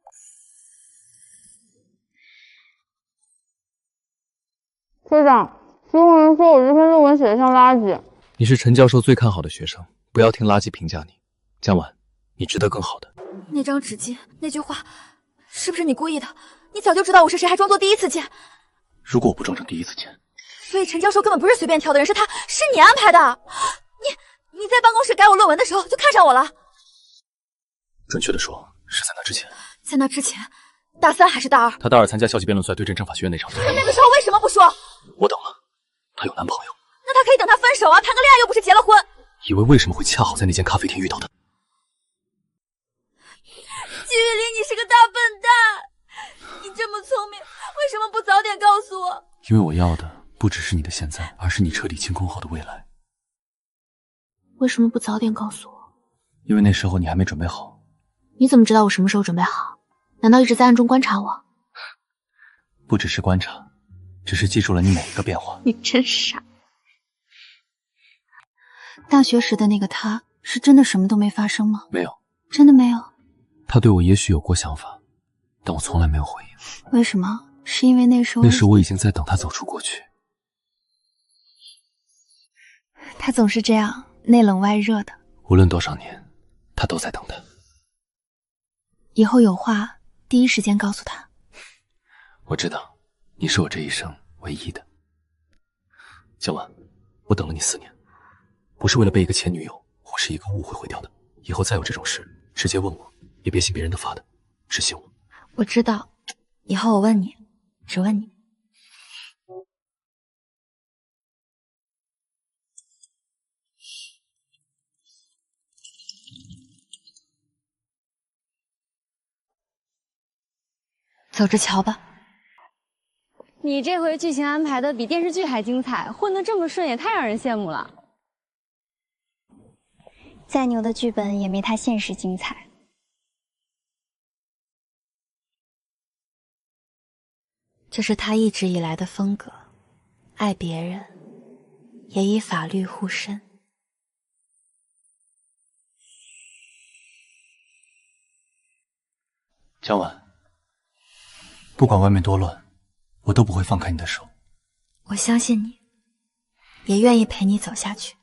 学长，所有人说我这篇论文写得像垃圾。你是陈教授最看好的学生，不要听垃圾评价你。江晚，你值得更好的。那张纸巾，那句话，是不是你故意的？你早就知道我是谁，还装作第一次见。如果我不装成第一次见，所以陈教授根本不是随便挑的人，是你安排的。你在办公室改我论文的时候就看上我了。准确的说，是在那之前。在那之前，大3还是大2？他大2参加校际辩论赛对阵政法学院那场。那个时候为什么不说？我等了，她有男朋友。那他可以等他分手啊，谈个恋爱又不是结了婚。以为为什么会恰好在那间咖啡厅遇到他？季玉林，你是个大笨蛋！你这么聪明，为什么不早点告诉我？因为我要的不只是你的现在，而是你彻底清空后的未来。为什么不早点告诉我？因为那时候你还没准备好。你怎么知道我什么时候准备好？难道一直在暗中观察我？不只是观察，只是记住了你每一个变化。你真傻。大学时的那个他是真的什么都没发生吗？没有，真的没有。他对我也许有过想法，但我从来没有回应。为什么？是因为那时候我已经在等他走出过去。他总是这样，内冷外热的。无论多少年，他都在等他。以后有话第一时间告诉他。我知道，你是我这一生唯一的。小婉，我等了你4年，不是为了被一个前女友或是一个误会毁掉的。以后再有这种事，直接问我，也别信别人的发的，只信我。我知道，以后我问你，只问你。走着瞧吧。你这回剧情安排的比电视剧还精彩，混得这么顺也太让人羡慕了。再牛的剧本也没他现实精彩。这是他一直以来的风格，爱别人，也以法律护身。江晚，不管外面多乱，我都不会放开你的手。我相信你，也愿意陪你走下去。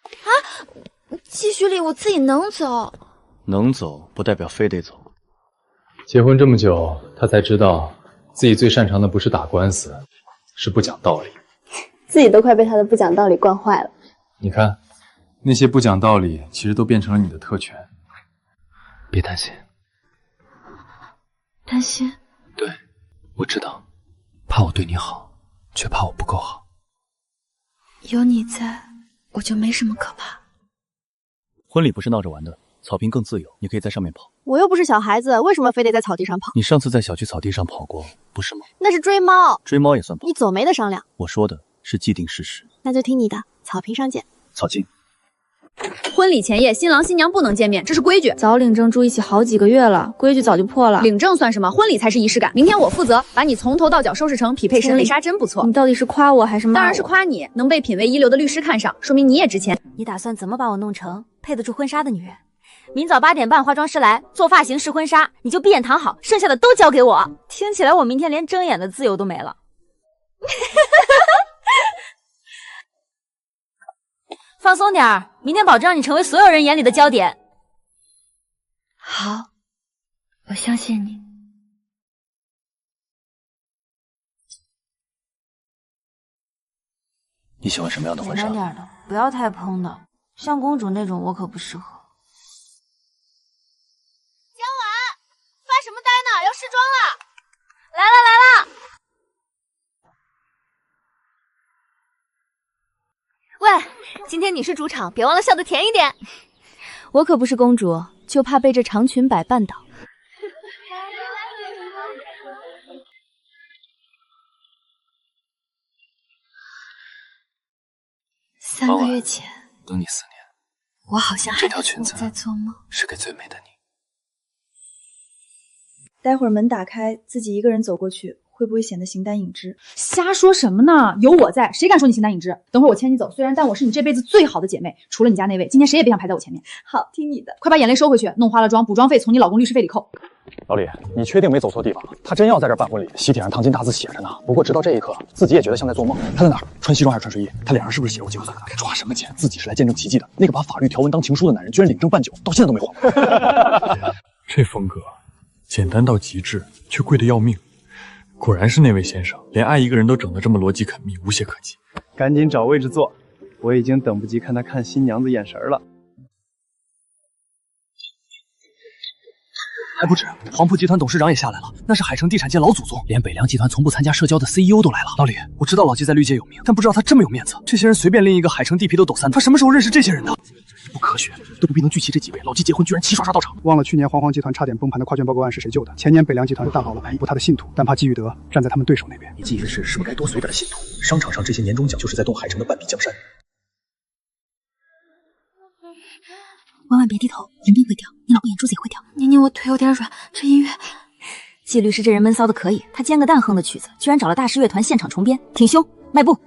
啊！继续里我自己能走，能走不代表非得走。结婚这么久，他才知道自己最擅长的不是打官司，是不讲道理。自己都快被他的不讲道理惯坏了。你看，那些不讲道理，其实都变成了你的特权。别担心。担心？对，我知道，怕我对你好，却怕我不够好。有你在，我就没什么可怕。婚礼不是闹着玩的，草坪更自由，你可以在上面跑。我又不是小孩子，为什么非得在草地上跑？你上次在小区草地上跑过，不是吗？那是追猫，追猫也算跑。你走没得商量。我说的是既定事实。那就听你的，草坪上见。草茎。婚礼前夜，新郎新娘不能见面，这是规矩。早领证住一起好几个月了，规矩早就破了。领证算什么？婚礼才是仪式感。明天我负责把你从头到脚收拾成匹配身，丽莎真不错。你到底是夸我还是骂我？当然是夸你，能被品味一流的律师看上，说明你也值钱。你打算怎么把我弄成配得住婚纱的女人？明早8点半化妆师来做发型试婚纱，你就闭眼躺好，剩下的都交给我。听起来我明天连睁眼的自由都没了。放松点儿，明天保证让你成为所有人眼里的焦点。好，我相信你。你喜欢什么样的婚纱？简单点的，不要太蓬的，像公主那种我可不适合。江晚，发什么呆呢？要试妆了！来了来了！喂，今天你是主场，别忘了笑得甜一点。我可不是公主，就怕被这长裙摆绊倒。3个月前，等你4年，我好像这条裙子在做梦，是给最美的你。待会儿门打开，自己一个人走过去，会不会显得形单影只？瞎说什么呢？有我在，谁敢说你形单影只？等会儿我牵你走，虽然但我是你这辈子最好的姐妹，除了你家那位，今天谁也别想排在我前面。好，听你的。快把眼泪收回去，弄花了妆，补妆费从你老公律师费里扣。老李，你确定没走错地方？他真要在这儿办婚礼，喜帖上烫金大字写着呢。不过直到这一刻，自己也觉得像在做梦。他在哪儿？穿西装还是穿睡衣？他脸上是不是写着我结婚？抓什么钱？自己是来见证奇迹的。那个把法律条文当情书的男人，居然领证办酒，到现在都没还。这风格简单到极致，却贵得要命。果然是那位先生，连爱一个人都整得这么逻辑缜密，无懈可击。赶紧找位置坐，我已经等不及看他看新娘子眼神了。还不止，黄埔集团董事长也下来了，那是海城地产界老祖宗，连北凉集团从不参加社交的 CEO 都来了。老李，我知道老季在绿界有名，但不知道他这么有面子。这些人随便拎一个海城地皮都抖3，他什么时候认识这些人的？不科学，都不必能聚齐这几位。老季结婚居然齐刷刷到场。忘了去年黄集团差点崩盘的跨卷报告案是谁救的？前年北凉集团大好了盘，不他的信徒，但怕季玉德站在他们对手那边。你季云氏是不是该多随点信徒？商场上这些年终奖就是在动海城的半壁江山。万万别低头，人命会掉，你老公眼珠子也会掉。宁宁，我腿有点软，这音乐……季律师这人闷骚的可以，他煎个蛋哼的曲子，居然找了大师乐团现场重编，挺凶。迈步。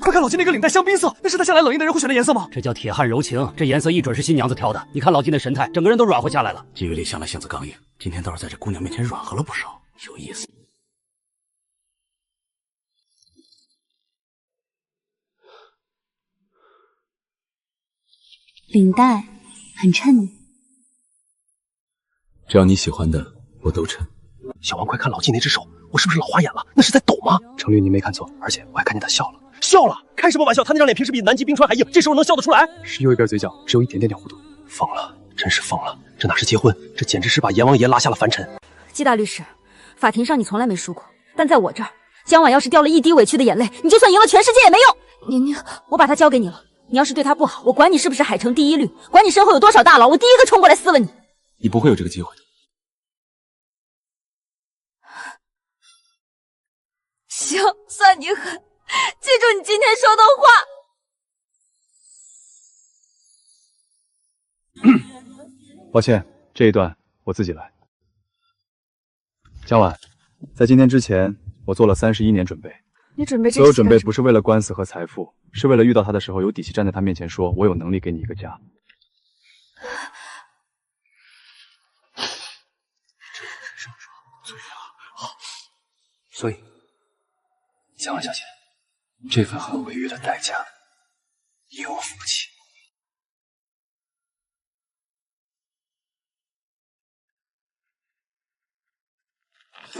快看老季那个领带香槟色，那是他向来冷硬的人会选的颜色吗？这叫铁汉柔情，这颜色一准是新娘子挑的。你看老季那神态，整个人都软和下来了。季雨里向来性子刚硬，今天倒是在这姑娘面前软和了不少，有意思。领带很衬你，只要你喜欢的，我都衬。小王，快看老季那只手，我是不是老花眼了？那是在抖吗？程律，你没看错，而且我还看见他笑了。笑了？开什么玩笑？他那张脸平时比南极冰川还硬，这时候能笑得出来？是右一边嘴角只有一点点弧度。疯了，真是疯了！这哪是结婚，这简直是把阎王爷拉下了凡尘。季大律师，法庭上你从来没输过，但在我这儿，江晚要是掉了一滴委屈的眼泪，你就算赢了全世界也没用。宁宁，我把他交给你了，你要是对他不好，我管你是不是海城第一律，管你身后有多少大佬，我第一个冲过来撕了你。你不会有这个机会的。行，算你狠，记住你今天说的话。抱歉，这一段我自己来。江晚，在今天之前，我做了31年准备。你准备这所有准备不是为了官司和财富，是为了遇到他的时候有底气站在他面前说，我有能力给你一个家。所以，江晚小姐，这份很违约的代价，你我付不起。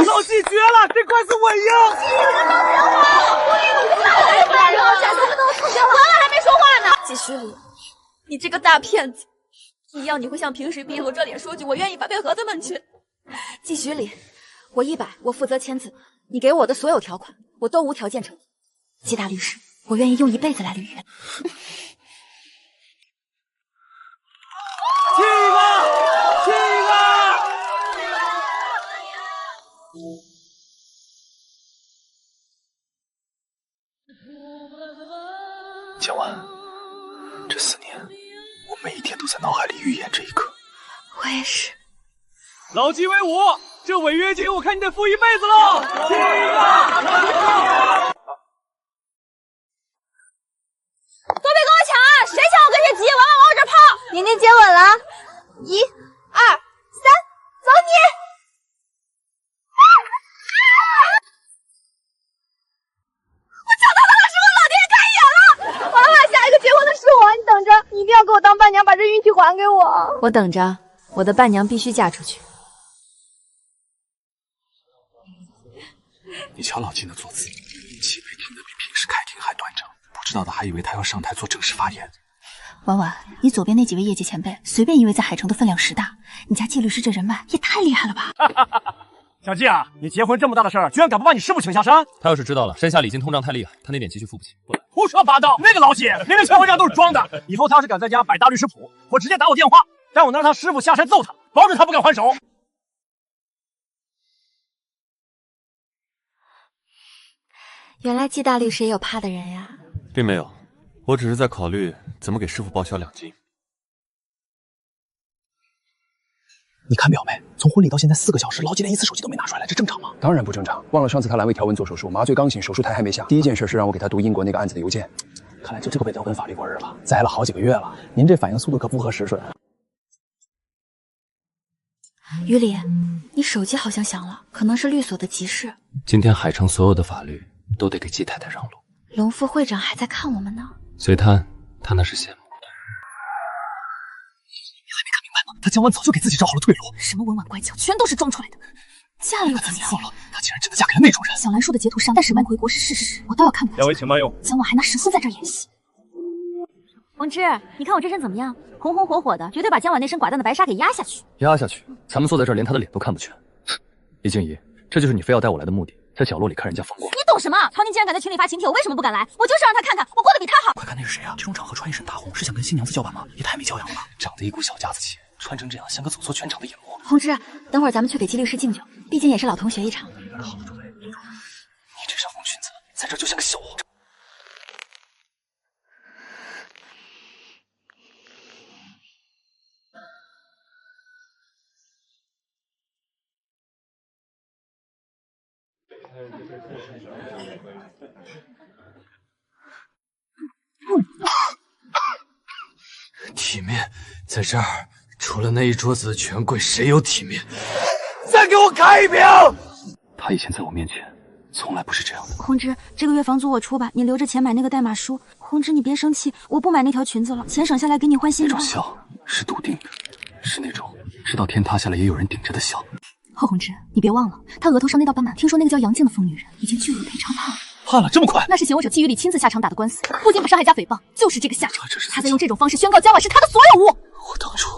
老季绝了，这官司我赢！完了还没说话呢。季虚礼，你这个大骗子！一样你会像平时逼我这脸说句我愿意发配合他们去。季徐礼，我100，我负责签字，你给我的所有条款，我都无条件承诺。季大律师，我愿意用一辈子来履约。江晚，这4年，我每一天都在脑海里预演这一刻。我也是。老季威武，这违约金我看你得付一辈子喽！去吧！都别跟我抢啊！谁抢我跟谁急，往我这跑！宁宁接吻了，1、2、3，走你！我抢到他了，是我老天爷开眼了！娃娃，下一个结婚的是我，你等着，你一定要给我当伴娘，把这运气还给我。我等着，我的伴娘必须嫁出去。你瞧老季那坐姿，气背挺得比平时开庭还端正，不知道的还以为他要上台做正式发言。婉婉，你左边那几位业界前辈，随便一位在海城的分量实大，你家季律师这人脉也太厉害了吧！小季啊，你结婚这么大的事儿，居然敢不把你师傅请下山？他要是知道了，山下礼金通胀太厉害，他那点急需付不起。胡说八道！那个老季明明全回家都是装的，以后他要是敢在家摆大律师谱，我直接打我电话，带我能让他师傅下山揍他，保准他不敢还手。原来季大律师也有怕的人呀。并没有，我只是在考虑怎么给师傅报销2金。你看表没？从婚礼到现在4个小时，老季连一次手机都没拿出来，这正常吗？当然不正常。忘了上次他阑尾条纹做手术，麻醉刚醒，手术台还没下。第一件事是让我给他读英国那个案子的邮件。看来就这个被德文法律过日了，栽了好几个月了。您这反应速度可不合时顺。于理，你手机好像响了，可能是律所的急事。今天海城所有的法律都得给季太太让路。龙副会长还在看我们呢。随他那是羡慕。他江晚早就给自己找好了退路。什么文婉乖巧，全都是装出来的。嫁了又怎么样？错了，她竟然真的嫁给了那种人。小兰说的截图上，但是晚回国是事实，我都要看过。两位请慢用。江晚还拿实孙在这儿演戏。风之，你看我这身怎么样？红红火火的，绝对把江晚那身寡淡的白纱给压下去。压下去？咱们坐在这儿，连他的脸都看不全。李静怡，这就是你非要带我来的目的，在角落里看人家风光。你懂什么？曹宁竟然敢在群里发请帖，我为什么不敢来？我就是让他看看我过得比他好。快看那是谁啊？这种场合穿一身大红，是想跟新娘子叫板吗？也太没教养了吧！长得一股小家子气，穿成这样像个走错全场的野模。红之，等会儿咱们去给季律师敬酒，毕竟也是老同学一场。好主意。你这身红裙子，在这就像个笑话。体面在这儿，除了那一桌子的权贵，谁有体面？再给我开一瓶！他以前在我面前从来不是这样的。红芝，这个月房租我出吧，你留着钱买那个代码书。红芝，你别生气，我不买那条裙子了，钱省下来给你换新的。那种笑是笃定的，是那种知道天塌下来也有人顶着的笑。贺红芝，你别忘了，他额头上那道斑马，听说那个叫杨静的疯女人已经巨额赔偿他了。判了这么快？那是前我者季雨里亲自下场打的官司，不仅把伤害加诽谤，就是这个下场。他在用这种方式宣告江婉是他的所有物。我当初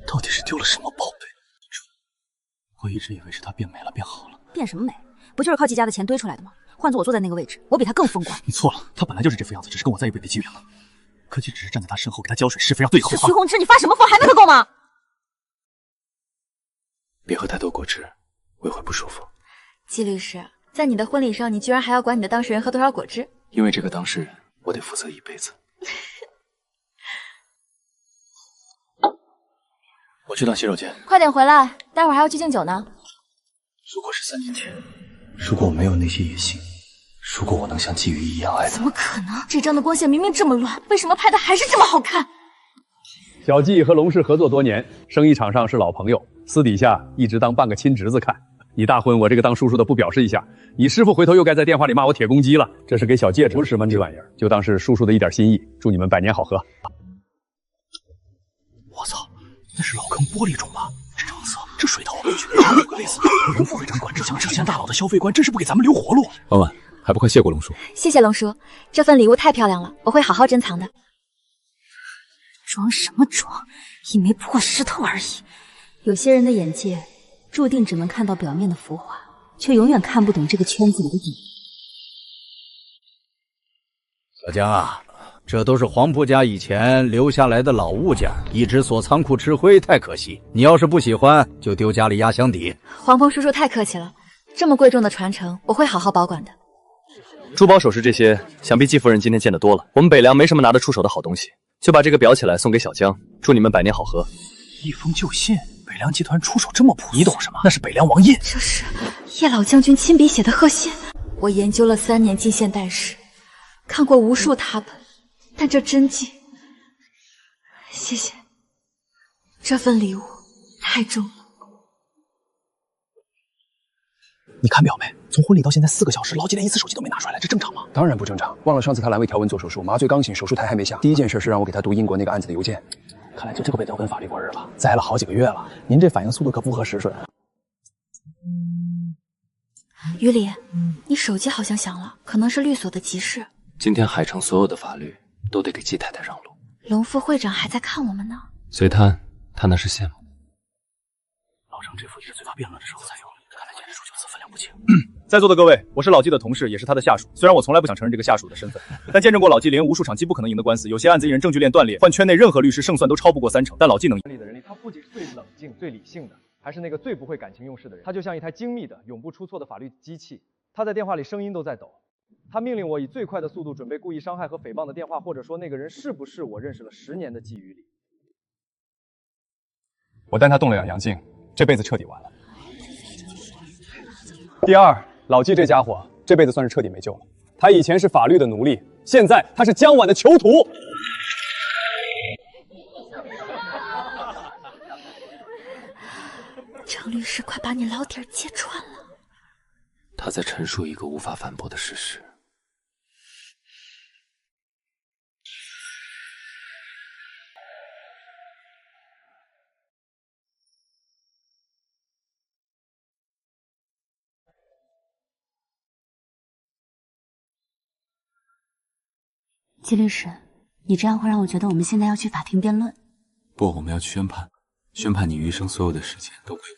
到底是丢了什么宝贝？我一直以为是他变美了，变好了。变什么美？不就是靠季家的钱堆出来的吗？换做我坐在那个位置，我比他更风光。你错了，他本来就是这副样子，只是跟我在一辈被机缘了。柯基只是站在他身后给他浇水施肥，让对后话。徐宏志，你发什么疯？还没喝够吗？别喝太多果汁，我也会不舒服。季律师，在你的婚礼上，你居然还要管你的当事人喝多少果汁？因为这个当事人，我得负责一辈子。我去趟洗手间，快点回来，待会儿还要去敬酒呢。如果是3年前，如果我没有那些野心，如果我能像季雨一样爱他，怎么可能？这张的光线明明这么乱，为什么拍的还是这么好看？小季和龙氏合作多年，生意场上是老朋友，私底下一直当半个亲侄子看。你大婚，我这个当叔叔的不表示一下，你师傅回头又该在电话里骂我铁公鸡了。这是给小戒指，不是什么这玩意儿，就当是叔叔的一点心意。祝你们百年好合。我操，那是老坑玻璃种吧？这成色，这水头，5个类似。龙副会长管这项这些大佬的消费观，真是不给咱们留活路。婉婉，还不快谢过龙叔？谢谢龙叔，这份礼物太漂亮了，我会好好珍藏的。装什么装？一枚破石头而已。有些人的眼界注定只能看到表面的浮华，却永远看不懂这个圈子里的隐秘。小江啊，这都是黄埔家以前留下来的老物件，一直锁仓库吃灰，太可惜。你要是不喜欢，就丢家里压箱底。黄鹏叔叔太客气了，这么贵重的传承，我会好好保管的。珠宝首饰这些，想必季夫人今天见得多了。我们北凉没什么拿得出手的好东西，就把这个裱起来送给小江，祝你们百年好合。一封旧信，北凉集团出手这么朴素，你懂什么？那是北凉王印，这是叶老将军亲笔写的贺信。我研究了3年近现代史，看过无数拓本，但这真迹，谢谢。这份礼物太重了。你看表没？从婚礼到现在4个小时，老季连一次手机都没拿出来，这正常吗？当然不正常。忘了上次他阑尾条纹做手术，麻醉刚醒，手术台还没下。第一件事是让我给他读英国那个案子的邮件。看来就这个被德文法律过日了，栽了好几个月了。您这反应速度可不合时顺。于理，你手机好像响了，可能是律所的急事。今天海城所有的法律都得给季太太让路。龙副会长还在看我们呢。随他那是羡慕。老张这副也是嘴发变了的时候才有的，看来简直数9次分量不清。在座的各位，我是老季的同事，也是他的下属。虽然我从来不想承认这个下属的身份，但见证过老季连无数场击不可能赢的官司，有些案子一人证据链断裂，换圈内任何律师胜算都超不过30%，但老季能赢。的人力，他不仅是最冷静、最理性的，还是那个最不会感情用事的人。他就像一台精密的、永不出错的法律机器。他在电话里声音都在抖。他命令我以最快的速度准备故意伤害和诽谤的电话，或者说那个人是不是我认识了10年的季雨里。我带他动了2阳镜，这辈子彻底完了。第二，老季这家伙这辈子算是彻底没救了。他以前是法律的奴隶，现在他是江婉的囚徒。张律师，快把你老底儿揭穿了。他在陈述一个无法反驳的事实。季律师，你这样会让我觉得我们现在要去法庭辩论。不，我们要去宣判，宣判你余生所有的时间都归我。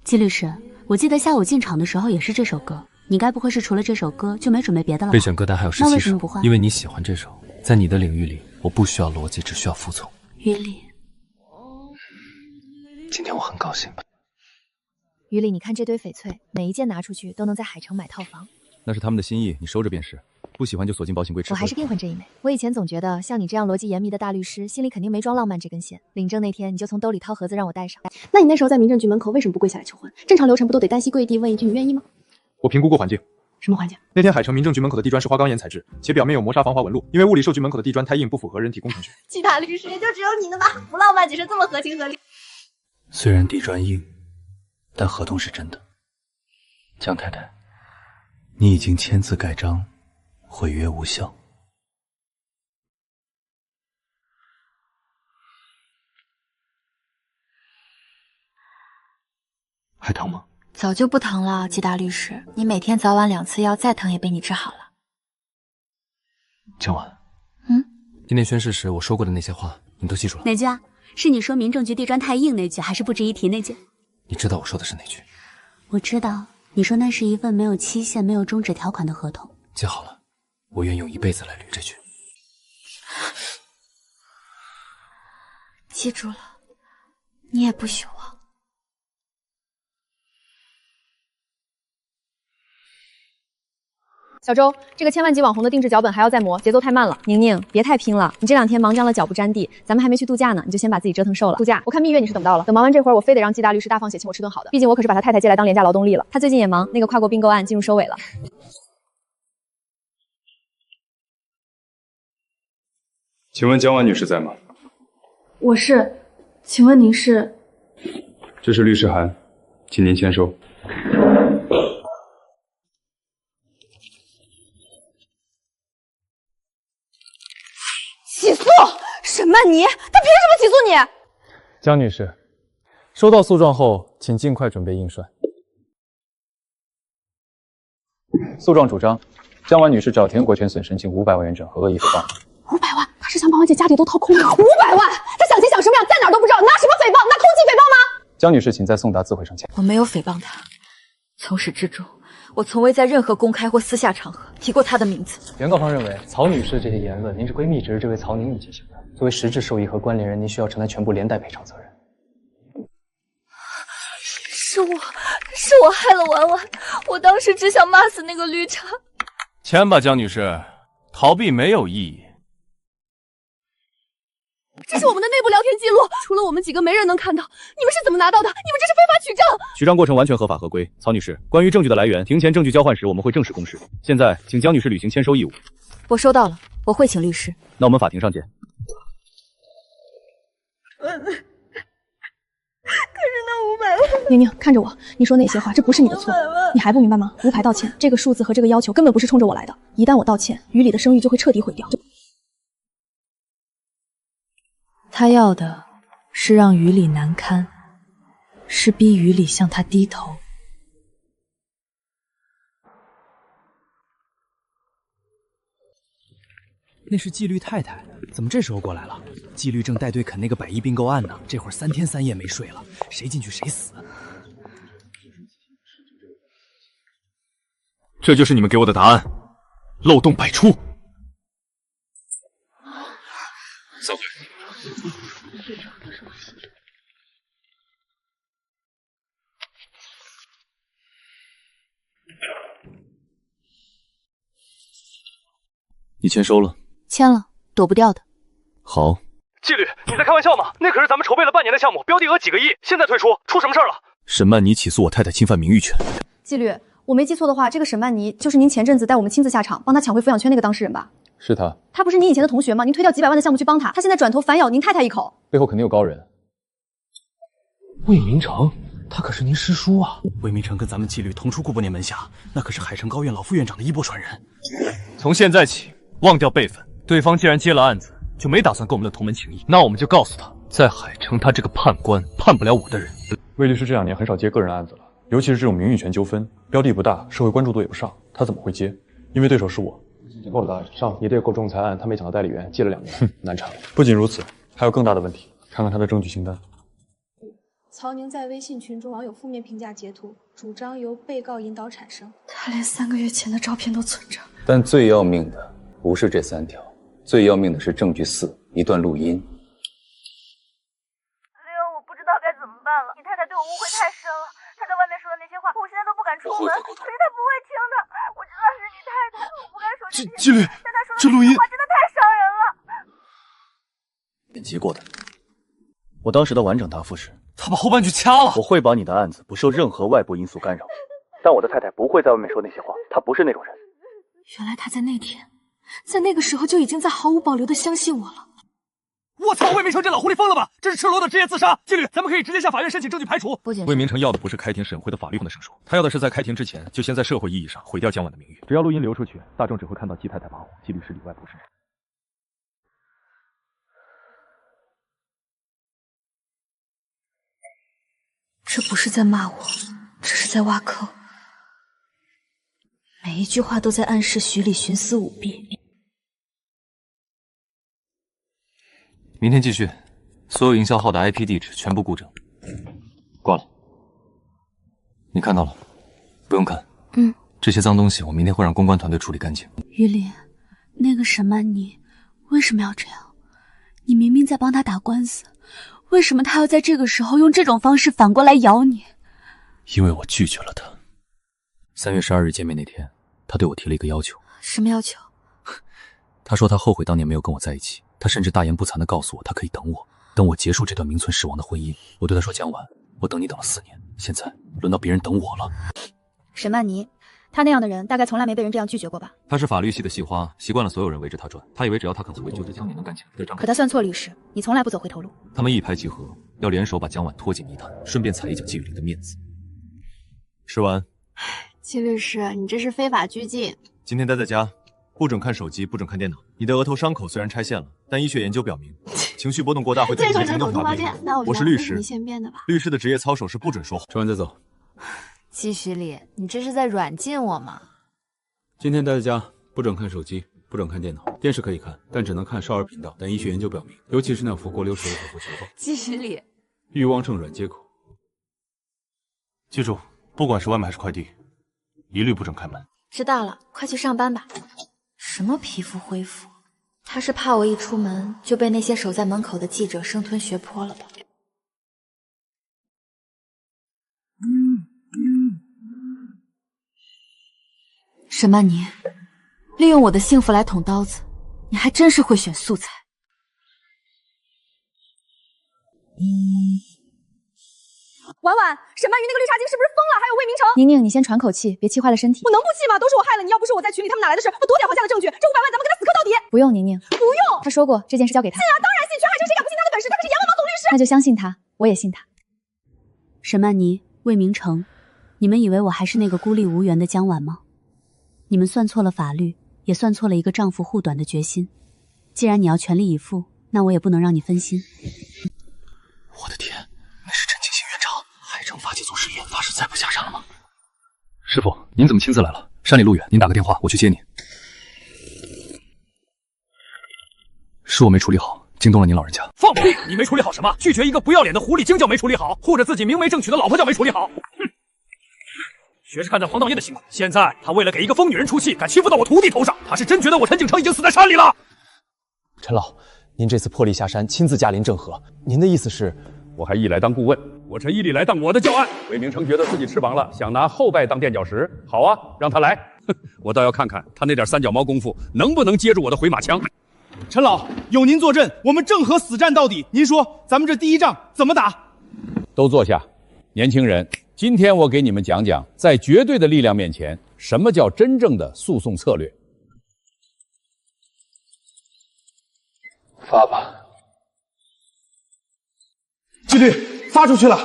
季律师，我记得下午进场的时候也是这首歌，你该不会是除了这首歌就没准备别的了吧？备选歌单还有17首，那为什么不换？因为你喜欢这首，在你的领域里，我不需要逻辑，只需要服从。于理，今天我很高兴。于理，你看这堆翡翠，每一件拿出去都能在海城买套房。那是他们的心意，你收着便是。不喜欢就锁进保险柜吃灰。我还是订婚这一枚。我以前总觉得像你这样逻辑严密的大律师，心里肯定没装浪漫这根弦。领证那天你就从兜里掏盒子让我带上。那你那时候在民政局门口为什么不跪下来求婚？正常流程不都得单膝跪地问一句你愿意吗？我评估过环境。什么环境？那天海城民政局门口的地砖是花岗岩材质，且表面有磨砂防滑纹路，因为物理受局门口的地砖太硬，不符合人体工程学。季大律师也就只有你的吧，不浪漫只是这么合情合理。虽然地砖硬，但合同是真的。江太太，你已经签字盖章，毁约无效。还疼吗？早就不疼了，季大律师，你每天早晚2次药，再疼也被你治好了。江晚，今天宣誓时我说过的那些话，你都记住了？哪句啊？是你说民政局地砖太硬那句，还是不值一提那句？你知道我说的是哪句？我知道，你说那是一份没有期限、没有终止条款的合同。记好了，我愿用一辈子来捋这句。记住了，你也不许忘。小周，这个千万级网红的定制脚本还要再磨，节奏太慢了。宁宁，别太拼了，你这2天忙张了脚不沾地，咱们还没去度假呢，你就先把自己折腾瘦了。度假，我看蜜月你是等不到了。等忙完这会儿，我非得让季大律师大方写，请我吃顿好的，毕竟我可是把他太太接来当廉价劳动力了。他最近也忙，那个跨国并购案进入收尾了。请问江婉女士在吗？我是，请问您是？这是律师函，请您签收。起诉沈曼妮，他凭什么起诉你？江女士，收到诉状后，请尽快准备印刷。诉状主张，江婉女士找田国权损申请500万元整和恶意诽谤。500万，他是想把我姐家里都掏空了。500万，他想钱想什么样，在哪儿都不知道，拿什么诽谤？拿空气诽谤吗？江女士，请在送达自毁上签。我没有诽谤他，从始至终，我从未在任何公开或私下场合提过他的名字。原告方认为，曹女士这些言论，您是闺蜜指使这位曹宁宇进行的，作为实质受益和关联人，您需要承担全部连带赔偿责任。是我害了婉婉，我当时只想骂死那个绿茶。签吧，江女士，逃避没有意义。这是我们的内部聊天记录，除了我们几个，没人能看到。你们是怎么拿到的？你们这是非法取证！取账过程完全合法合规。曹女士，关于证据的来源，庭前证据交换时我们会正式公示。现在，请江女士履行签收义务。我收到了，我会请律师。那我们法庭上见。可是那500万，宁宁，看着我，你说那些话，这不是你的错，你还不明白吗？无牌道歉，这个数字和这个要求根本不是冲着我来的。一旦我道歉，于理的声誉就会彻底毁掉。他要的是让于理难堪，是逼于理向他低头。那是纪律太太，怎么这时候过来了？纪律正带队啃那个100亿并购案呢，这会儿3天3夜没睡了，谁进去谁死。这就是你们给我的答案，漏洞百出。散会。你签收了？签了，躲不掉的。好。纪律，你在开玩笑吗？那可是咱们筹备了半年的项目，标的额几个亿，现在退出，出什么事儿了？沈曼妮起诉我太太侵犯名誉权。纪律，我没记错的话，这个沈曼妮就是您前阵子带我们亲自下场帮她抢回抚养权那个当事人吧？是他。她不是您以前的同学吗？您推掉几百万的项目去帮她，她现在转头反咬您太太一口，背后肯定有高人。魏明成，他可是您师叔啊！魏明成跟咱们纪律同出顾伯年门下，那可是海城高院老副院长的衣钵传人。从现在起，忘掉辈分。对方既然接了案子，就没打算跟我们的同门情谊。那我们就告诉他，在海城他这个判官判不了我的人。魏律师这2年很少接个人案子了，尤其是这种名誉权纠纷，标的不大，社会关注度也不上，他怎么会接？因为对手是我。够了，上一对购仲裁案，他没抢到代理员，借了2年，难产。不仅如此，还有更大的问题，看看他的证据清单。曹宁在微信群中网友负面评价截图，主张由被告引导产生。他连3个月前的照片都存着。但最要命的不是这3条，最要命的是证据4，一段录音。我不知道该怎么办了。你太太对我误会太深了，她在外面说的那些话，我现在都不敢出门，所以她不会听的。我知道是你太太，我不该说。纪律，这录音话真的太伤人了。剪辑过的，我当时的完整答复是：他把后半句掐了。我会保你的案子不受任何外部因素干扰，但我的太太不会在外面说那些话，她不是那种人。原来他在那天，在那个时候就已经在毫无保留的相信我了。我操！魏明成这老狐狸疯了吧？这是赤裸的职业自杀！纪律，咱们可以直接向法院申请证据排除。不仅魏明成要的不是开庭审会的法律上的胜诉，他要的是在开庭之前就先在社会意义上毁掉江晚的名誉。只要录音流出去，大众只会看到季太太骂我，纪律是里外不是人。这不是在骂我，这是在挖坑。每一句话都在暗示徐礼徇私舞弊。明天继续，所有营销号的 IP 地址全部固整。挂了。你看到了？不用看。这些脏东西我明天会让公关团队处理干净。于林，那个沈曼妮为什么要这样？你明明在帮他打官司，为什么他要在这个时候用这种方式反过来咬你？因为我拒绝了他。3月12日见面那天，他对我提了一个要求。什么要求？他说他后悔当年没有跟我在一起，他甚至大言不惭地告诉我，他可以等我，等我结束这段名存实亡的婚姻。我对他说：“江晚，我等你等了4年，现在轮到别人等我了。”沈曼妮，她那样的人大概从来没被人这样拒绝过吧？他是法律系的系花，习惯了所有人围着他转。他以为只要他肯辞回就职江也能干起来的张。可他算错律师，你从来不走回头路。他们一拍即合，要联手把江晚拖进泥潭，顺便踩一脚季雨林的面子。吃完。季律师，你这是非法拘禁。今天待在家，不准看手机，不准看电脑。你的额头伤口虽然拆线了，但医学研究表明，情绪波动过大会导致行动法病。我是律师，你先编的吧？律师的职业操守是不准说话。吃完再走。季徐礼，你这是在软禁我吗？今天待在家，不准看手机，不准看电脑，电视可以看，但只能看少儿频道。但医学研究表明，尤其是那副锅溜舌的和情况，季徐礼，欲望症软接口。记住，不管是外卖还是快递，一律不准开门。知道了，快去上班吧。什么皮肤恢复？他是怕我一出门就被那些守在门口的记者生吞学泼了吧？沈曼妮，利用我的幸福来捅刀子，你还真是会选素材。婉婉，沈曼瑜那个绿茶精是不是疯了？还有魏明成，宁宁，你先喘口气，别气坏了身体。我能不气吗？都是我害了你，要不是我在群里，他们哪来的事？我多点黄家的证据，这500万咱们跟他死磕到底。不用，宁宁，不用。他说过这件事交给他。信啊，当然信，全海城谁敢不信他的本事？他可是阎王王总律师。那就相信他，我也信他。沈曼妮、魏明成，你们以为我还是那个孤立无援的江晚吗？你们算错了法律，也算错了一个丈夫护短的决心。既然你要全力以赴，那我也不能让你分心。我的天，那是陈庆兴院长，海城法纪总实验发誓再不下山了吗？师傅，您怎么亲自来了？山里路远，您打个电话，我去接您。是我没处理好，惊动了您老人家。放屁！你没处理好什么？拒绝一个不要脸的狐狸精叫没处理好，护着自己明媒正娶的老婆叫没处理好。哼！学是看在黄道业的辛苦，现在他为了给一个疯女人出气，敢欺负到我徒弟头上，他是真觉得我陈景成已经死在山里了。陈老，您这次破例下山，亲自驾临郑和，您的意思是？我还一来当顾问，我陈一力来当我的教案。魏明成觉得自己翅膀了，想拿后拜当垫脚石。好啊，让他来。我倒要看看他那点三脚猫功夫能不能接住我的回马枪。陈老，有您坐镇，我们郑和死战到底。您说咱们这第一仗怎么打？都坐下，年轻人，今天我给你们讲讲，在绝对的力量面前，什么叫真正的诉讼策略。发吧。纪律发出去了。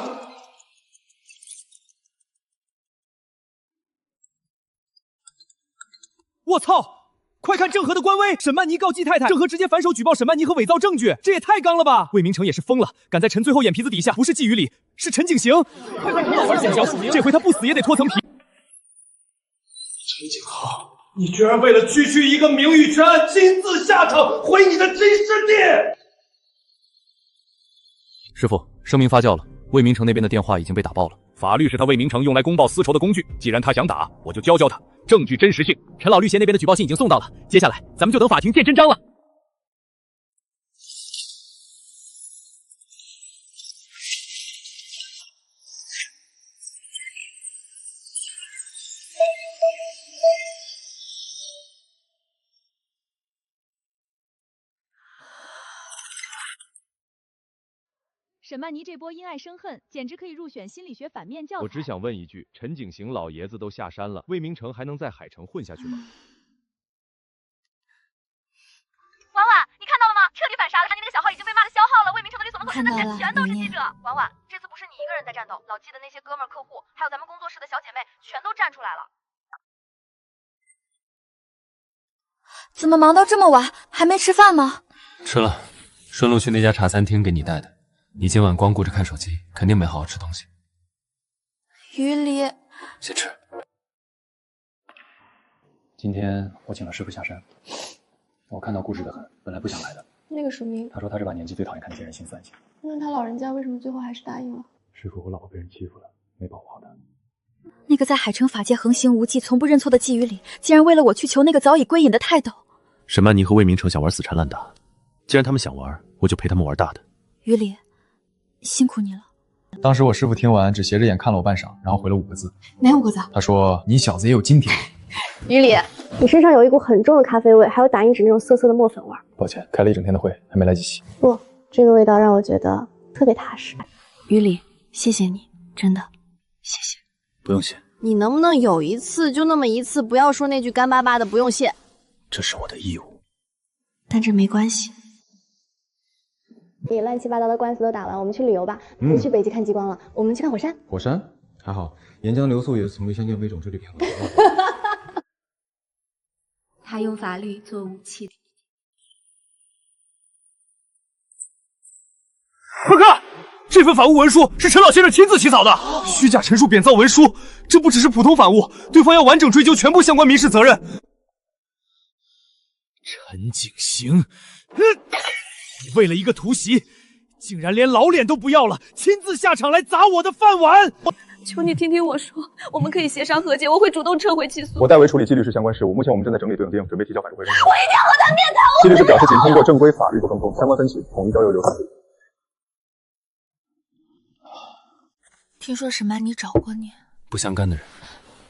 我操！快看郑和的官微，沈曼妮告季太太，郑和直接反手举报沈曼妮和伪造证据，这也太刚了吧！魏明成也是疯了，敢在陈最后眼皮子底下，不是季雨里，是陈景行。这回他不死也得脱层皮。陈景浩，你居然为了区区一个名誉权案，亲自下场毁你的金师弟！师傅，声明发酵了，魏明成那边的电话已经被打爆了。法律是他魏明成用来公报私仇的工具，既然他想打，我就教教他证据真实性。陈老律协那边的举报信已经送到了，接下来咱们就等法庭见真章了。沈曼妮这波因爱生恨，简直可以入选心理学反面教材。我只想问一句，陈景行老爷子都下山了，魏明成还能在海城混下去吗？婉婉，你看到了吗？彻底反杀了，你那个小号已经被骂的消耗了。魏明成的律所门口现在全都是记者。婉婉，这次不是你一个人在战斗，老纪的那些哥们儿、客户，还有咱们工作室的小姐妹，全都站出来了。怎么忙到这么晚，还没吃饭吗？吃了，顺路去那家茶餐厅给你带的。你今晚光顾着看手机，肯定没好好吃东西。于离，先吃。今天我请了师傅下山，我看到顾氏的很，本来不想来的。那个署名，他说他这把年纪最讨厌看那些人心思案情。那他老人家为什么最后还是答应了？师傅，我老婆被人欺负了，没保护好她。那个在海城法界横行无忌、从不认错的季雨里，竟然为了我去求那个早已归隐的泰斗。沈曼妮和魏明成想玩死缠烂打，既然他们想玩，我就陪他们玩大的。于离，辛苦你了。当时我师傅听完只斜着眼看了我半晌，然后回了5个字。哪5个字？他说：“你小子也有今天。”于离，你身上有一股很重的咖啡味，还有打印纸那种涩涩的墨粉味。抱歉，开了一整天的会，还没来及洗。不，这个味道让我觉得特别踏实。于离，谢谢你，真的，谢谢。不用谢。你能不能有一次就那么一次，不要说那句干巴巴的不用谢？这是我的义务。但这没关系。你乱七八糟的官司都打完，我们去旅游吧。不去北极看极光了，我们去看火山。火山还好，岩浆流速也是从未相见飞种这里平衡。他用法律做武器。快看，这份反诬文书是陈老先生亲自起草的，虚假陈述贬造文书，这不只是普通反诬，对方要完整追究全部相关民事责任。陈景行，你为了一个突袭，竟然连老脸都不要了，亲自下场来砸我的饭碗！求你听听我说，我们可以协商和解，我会主动撤回起诉。我代为处理纪律师相关事务，目前我们正在整理对应定，准备提交法律会审。我一定要和他面谈。纪律师表示，仅通过正规法律不沟通，相关分析统一交由流程。听说沈曼妮找过你，不相干的人。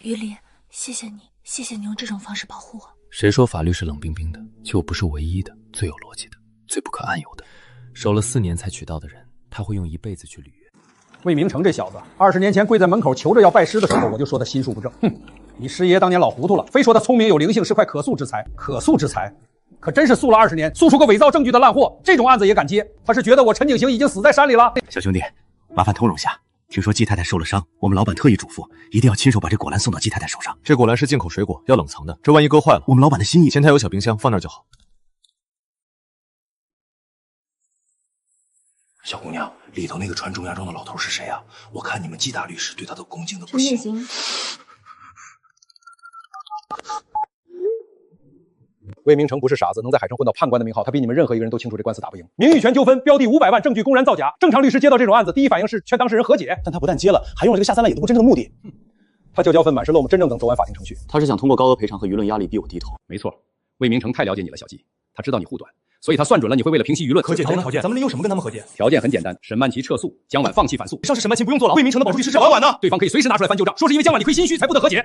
于离，谢谢你，谢谢你用这种方式保护我。谁说法律是冷冰冰的？就不是唯一的、最有逻辑的、最不可暗有的。守了4年才娶到的人，他会用一辈子去履约。魏明成这小子，20年前跪在门口求着要拜师的时候，我就说他心术不正。哼，你师爷当年老糊涂了，非说他聪明有灵性，是块可塑之才。可塑之才，可真是塑了20年，塑出个伪造证据的烂货。这种案子也敢接？他是觉得我陈景行已经死在山里了？小兄弟，麻烦通融下。听说季太太受了伤，我们老板特意嘱咐，一定要亲手把这果篮送到季太太手上。这果篮是进口水果，要冷藏的，这万一割坏了，我们老板的心意。前台有小冰箱，放那儿就好。小姑娘，里头那个穿中亚装的老头是谁啊？我看你们季大律师对他都恭敬的不行。陈景行。魏明成不是傻子，能在海城混到判官的名号，他比你们任何一个人都清楚这官司打不赢。名誉权纠纷，标的500万，证据公然造假。正常律师接到这种案子，第一反应是劝当事人和解，但他不但接了，还用了这个下三滥，也不过真正的目的。他旧交分满是漏，我们真正等走完法庭程序。他是想通过高额赔偿和舆论压力逼我低头。没错，魏明成太了解你了，小季，他知道你护短，所以他算准了你会为了平息舆论。和解条件，咱们利用什么跟他们和解？条件很简单，沈曼琪撤诉，江晚放弃反诉。上是沈曼琪不用坐牢，魏明成的保释律师是婉婉呢。对方可以随时拿出来翻旧账，说是因为江晚理亏心虚才不得和解。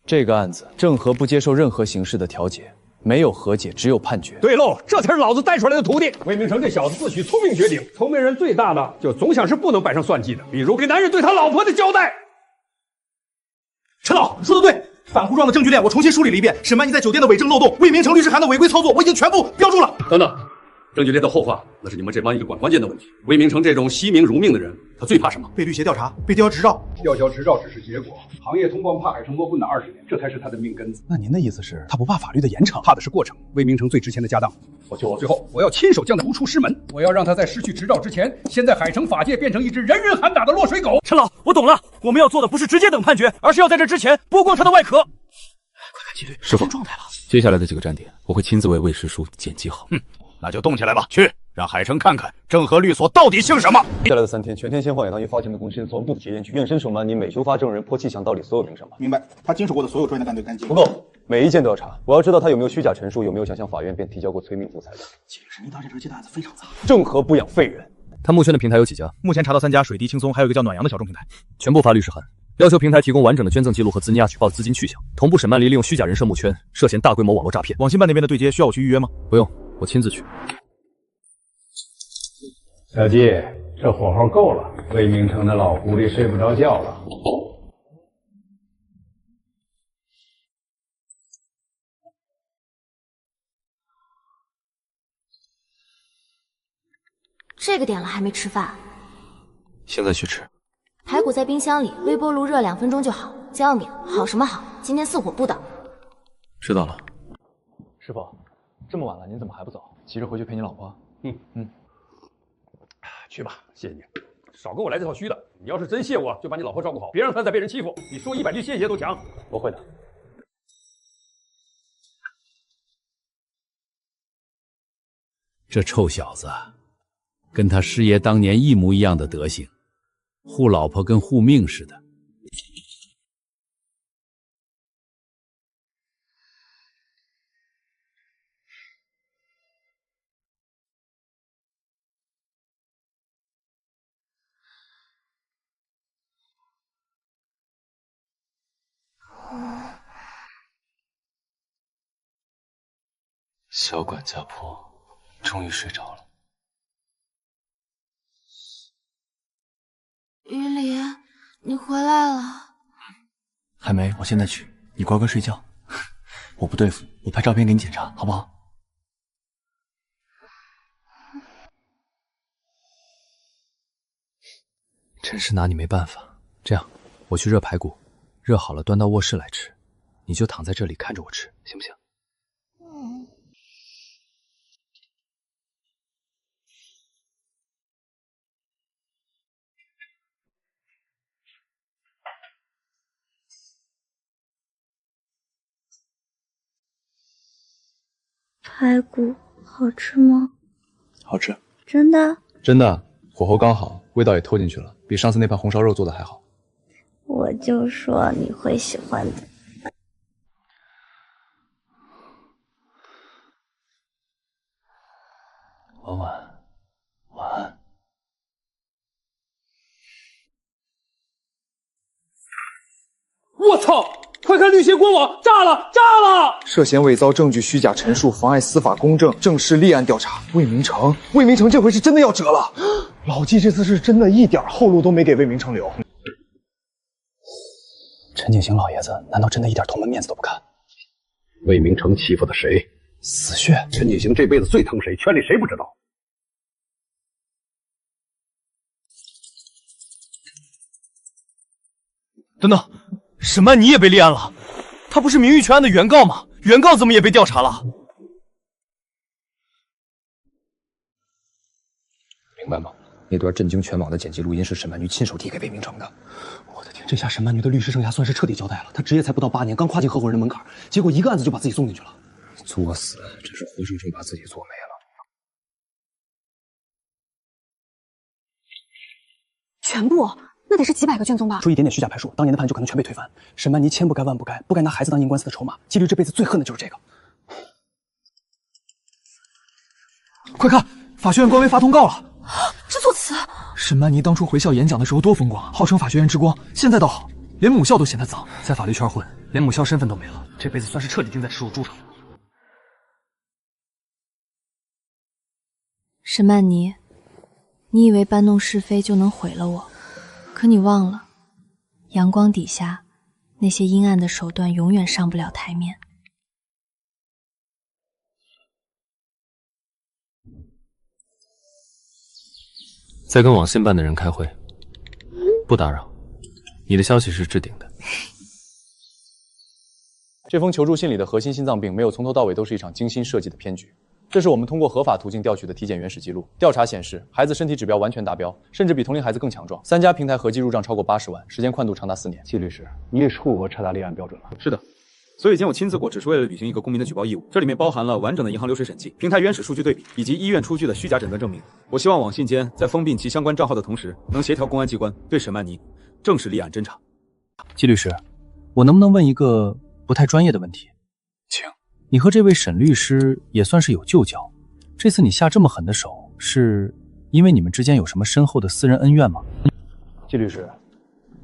这个案子，郑和不接受任何形式的调解。没有和解，只有判决。对喽，这才是老子带出来的徒弟。魏明成这小子自诩聪明绝顶，聪明人最大的就总想是不能摆上算计的，比如给男人对他老婆的交代。陈老说的对，反糊状的证据链我重新梳理了一遍，沈曼妮在酒店的伪证漏洞，魏明成律师函的违规操作，我已经全部标注了。等等，证据链的后话，那是你们这帮一直管关键的问题。魏明成这种惜名如命的人，他最怕什么？被律协调查，被吊销执照。吊销执照只是结果，行业通关怕海城摸混打20年，这才是他的命根子。那您的意思是，他不怕法律的严惩，怕的是过程。魏明成最值钱的家当，最后我要亲手将他逐出师门，我要让他在失去执照之前，先在海城法界变成一只人人喊打的落水狗。陈老，我懂了，我们要做的不是直接等判决，而是要在这之前剥光他的外壳。快看纪律，师傅状态了。接下来的几个站点，我会亲自为魏师叔剪辑好。那就动起来吧，去让海城看看郑和律所到底姓什么。接下来的3天，全天先换给他以发钱的公司从部体验局验身手曼妮每修发证人破气墙到底所有名什么？明白，他经手过的所有专业的干对干净。不够，每一件都要查。我要知道他有没有虚假陈述，有没有想向法院便提交过催命符材的。纪律审理大这这案子非常杂。郑和不养废人。他募圈的平台有几家？目前查到3家，水滴轻松，还有一个叫暖阳的小众平台。全部发律师函，要求平台提供完整的捐赠记录和兹尼亚举报资金去向，同步沈曼妮利用虚假人设募圈，涉嫌大规模网络诈骗。网信办那边的对接需要我去预约吗？不用，我亲自去。小季，这火候够了，魏明城的老狐狸睡不着觉了。这个点了还没吃饭？现在去吃。排骨在冰箱里，微波炉热2分钟就好。姜饼好什么好？今天4火不等。知道了。师傅，这么晚了，您怎么还不走？急着回去陪你老婆？去吧，谢谢你。少跟我来这套虚的。你要是真谢我，就把你老婆照顾好，别让她再被人欺负。你说100句谢谢都强。我会的。这臭小子，跟他师爷当年一模一样的德行，护老婆跟护命似的。小管家婆终于睡着了。于离，你回来了。还没，我现在去。你乖乖睡觉。我不对付，我拍照片给你检查，好不好？真是拿你没办法。这样，我去热排骨，热好了端到卧室来吃，你就躺在这里看着我吃，行不行？排骨好吃吗？好吃，真的？真的，火候刚好，味道也透进去了，比上次那盘红烧肉做的还好。我就说你会喜欢的。婉婉，晚安。我操！快看绿血锅网炸了！炸了！涉嫌伪造证据、虚假陈述、妨碍司法公正，正式立案调查。魏明成这回是真的要折了。老纪这次是真的一点后路都没给魏明成留。陈景行老爷子难道真的一点同门面子都不看？魏明成欺负的谁？死穴！陈景行这辈子最疼谁？圈里谁不知道？等等，沈曼妮也被立案了？他不是名誉权案的原告吗？原告怎么也被调查了？明白吗？那段震惊全网的剪辑录音是沈曼妮亲手递给魏明成的。我的天，这下沈曼妮的律师生涯算是彻底交代了。她职业才不到8年，刚跨进合伙人的门槛，结果一个案子就把自己送进去了。作死，真是活生生把自己做没了。全部？那得是几百个卷宗吧？出一点点虚假排述，当年的判就可能全被推翻。沈曼妮千不该万不该，不该拿孩子当赢官司的筹码。纪律这辈子最恨的就是这个。快看，法学院官微发通告了。这措辞，沈曼妮当初回校演讲的时候多风光，号称法学院之光，现在倒好，连母校都嫌她脏，在法律圈混，连母校身份都没了，这辈子算是彻底钉在耻辱柱上了。沈曼妮，你以为搬弄是非就能毁了我？可你忘了，阳光底下那些阴暗的手段永远上不了台面。在跟网信办的人开会，不打扰。你的消息是置顶的。这封求助信里的核心心脏病没有从头到尾都是一场精心设计的骗局。这是我们通过合法途径调取的体检原始记录。调查显示，孩子身体指标完全达标，甚至比同龄孩子更强壮。3家平台合计入账超过80万，时间宽度长达4年。季律师，你也触过差大立案标准了。是的，所以前我亲自过，只是为了履行一个公民的举报义务。这里面包含了完整的银行流水审计、平台原始数据对比，以及医院出具的虚假诊断证明。我希望网信间在封闭其相关账号的同时，能协调公安机关对沈曼妮正式立案侦查。季律师，我能不能问一个不太专业的问题？请。你和这位沈律师也算是有旧交。这次你下这么狠的手，是因为你们之间有什么深厚的私人恩怨吗？季律师，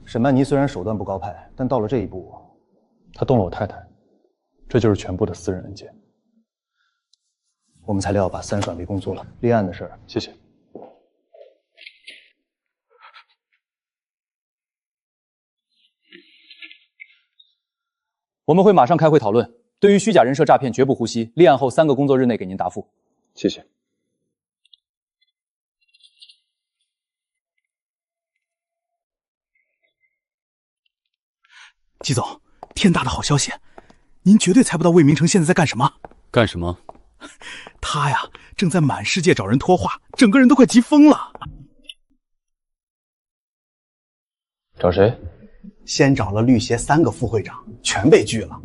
沈曼妮虽然手段不高派，但到了这一步，她动了我太太，这就是全部的私人恩怨。我们材料把3转为工作了，立案的事儿，谢谢。我们会马上开会讨论。对于虚假人设诈骗，绝不姑息。立案后3个工作日内给您答复。谢谢。季总，天大的好消息！您绝对猜不到魏明成现在在干什么。干什么？他呀，正在满世界找人托话，整个人都快急疯了。找谁？先找了律协3个副会长，全被拒了；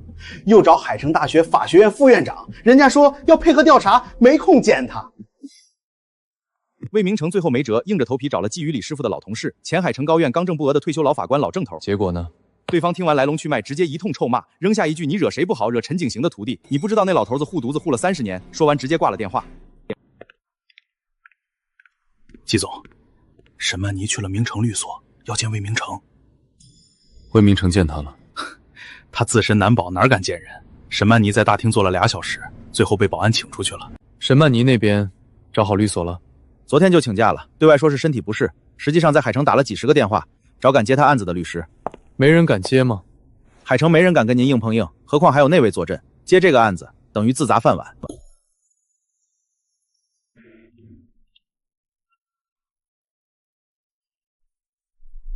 又找海城大学法学院副院长，人家说要配合调查，没空见他。魏明成最后没辙，硬着头皮找了季于礼师傅的老同事，前海城高院刚正不阿的退休老法官老郑头。结果呢？对方听完来龙去脉，直接一通臭骂，扔下一句“你惹谁不好，惹陈景行的徒弟”。你不知道那老头子护犊子护了30年。说完直接挂了电话。季总，沈曼妮去了明城律所，要见魏明成。魏明成见他了，他自身难保，哪敢见人？沈曼妮在大厅坐了2小时，最后被保安请出去了。沈曼妮那边找好律所了？昨天就请假了，对外说是身体不适，实际上在海城打了几10个电话，找敢接他案子的律师。没人敢接吗？海城没人敢跟您硬碰硬，何况还有那位坐镇，接这个案子等于自砸饭碗。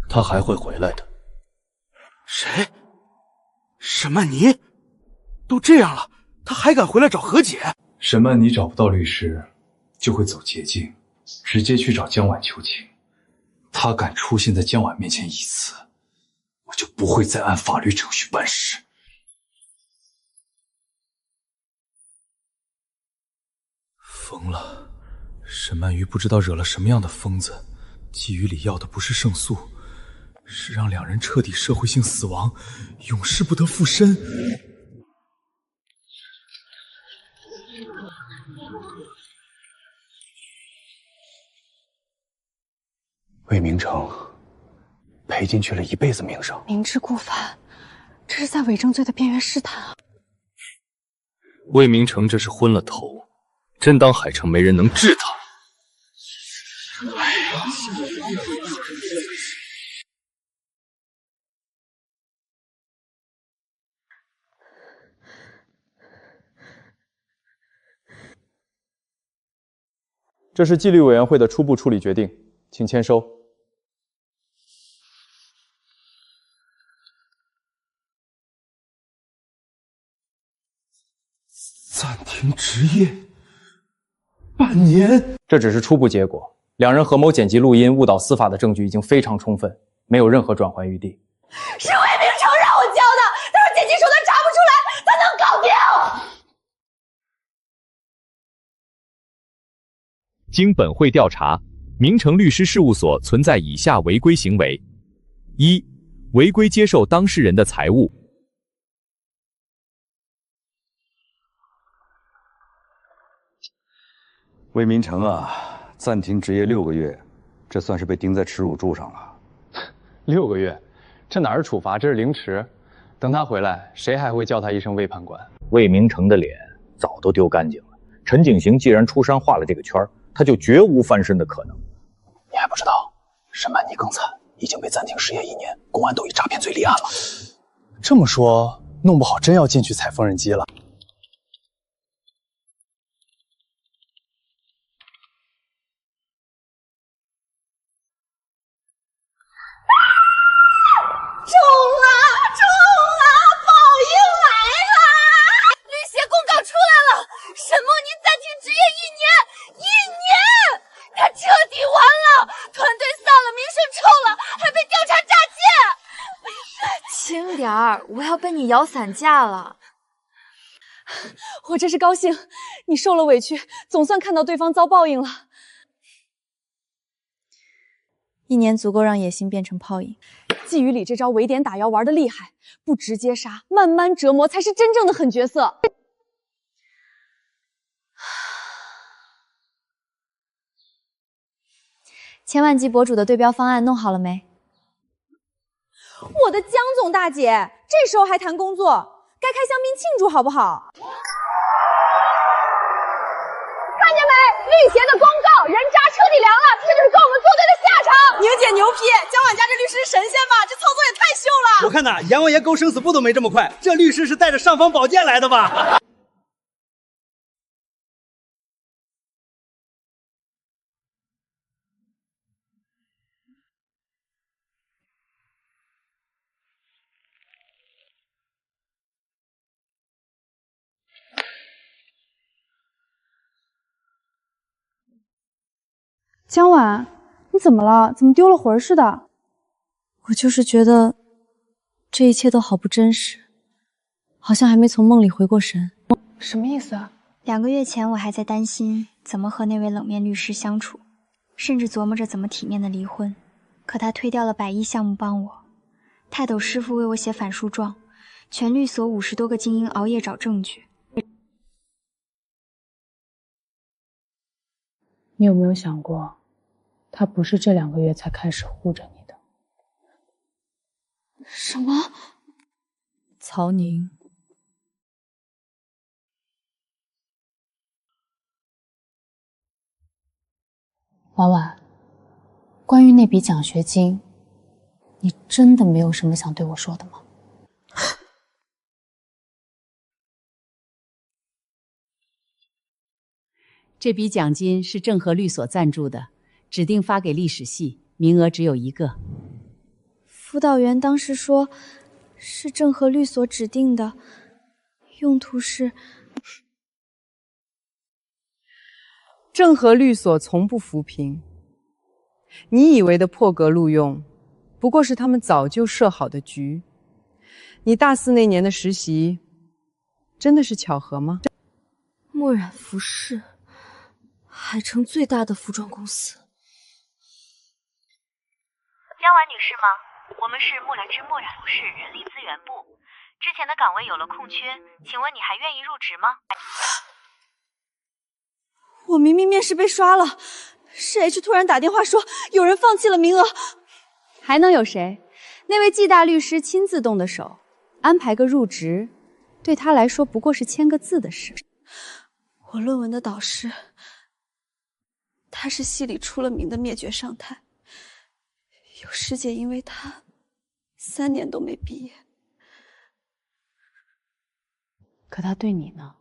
他还会回来的。谁？沈曼妮？都这样了，他还敢回来找和解？沈曼妮找不到律师，就会走捷径，直接去找江婉求情。他敢出现在江婉面前1次，我就不会再按法律程序办事。疯了！沈曼瑜不知道惹了什么样的疯子，季于礼要的不是胜诉，是让2人彻底社会性死亡，永世不得复生。魏明成赔进去了1辈子名声，明知故犯，这是在伪证罪的边缘试探啊！魏明成这是昏了头，真当海城没人能治他？这是纪律委员会的初步处理决定，请签收。暂停执业半年，这只是初步结果。2人合谋剪辑录音、误导司法的证据已经非常充分，没有任何转圜余地。是魏明成让我教的，他说剪辑手段查不出来，他能搞定。经本会调查，明城律师事务所存在以下违规行为：1、违规接受当事人的财物。魏明成啊，暂停执业6个月，这算是被钉在耻辱柱上了。6个月，这哪是处罚，这是凌迟。等他回来，谁还会叫他一声魏判官？魏明成的脸早都丢干净了。陈景行既然出山画了这个圈，他就绝无翻身的可能。你还不知道，沈曼妮更惨，已经被暂停失业1年，公安都以诈骗罪立案了。这么说，弄不好真要进去踩缝纫机了。中了！报应来了！律协公告出来了，沈梦妮暂停执业1年，她彻底完了，团队散了，名声臭了，还被调查诈骗。轻点儿，我要被你咬散架了。我真是高兴，你受了委屈，总算看到对方遭报应了。1年足够让野心变成泡影。季于礼这招围点打摇玩的厉害，不直接杀，慢慢折磨才是真正的狠角色。千万级博主的对标方案弄好了没？我的江总大姐，这时候还谈工作，该开香槟庆祝好不好？看见没？律协的公告，人渣彻底凉了，这就是跟我们作对的下场。宁姐牛批，江晚家这律师是神仙吧？这操作也太秀了！我看呐，阎王爷勾生死簿都没这么快，这律师是带着尚方宝剑来的吧？江晚，你怎么了？怎么丢了魂似的？我就是觉得这一切都好不真实，好像还没从梦里回过神。什么意思啊？2个月前我还在担心怎么和那位冷面律师相处，甚至琢磨着怎么体面的离婚。可他推掉了100亿项目帮我，泰斗师傅为我写反诉状，全律所50多个精英熬夜找证据。你有没有想过，他不是这2个月才开始护着你的？什么？曹宁，婉婉，关于那笔奖学金，你真的没有什么想对我说的吗？这笔奖金是正和律所赞助的，指定发给历史系，名额只有1个。辅导员当时说，是正和律所指定的，用途是……正和律所从不扶贫，你以为的破格录用，不过是他们早就设好的局。你大4那年的实习，真的是巧合吗？墨染服饰，海城最大的服装公司。江婉女士吗？我们是墨染之墨染服饰人力资源部，之前的岗位有了空缺，请问你还愿意入职吗？我明明面试被刷了，是 H 突然打电话说有人放弃了名额。还能有谁？那位季大律师亲自动的手，安排个入职，对他来说不过是签个字的事。我论文的导师，他是系里出了名的灭绝上台，有师姐因为他3年都没毕业。可他对你呢？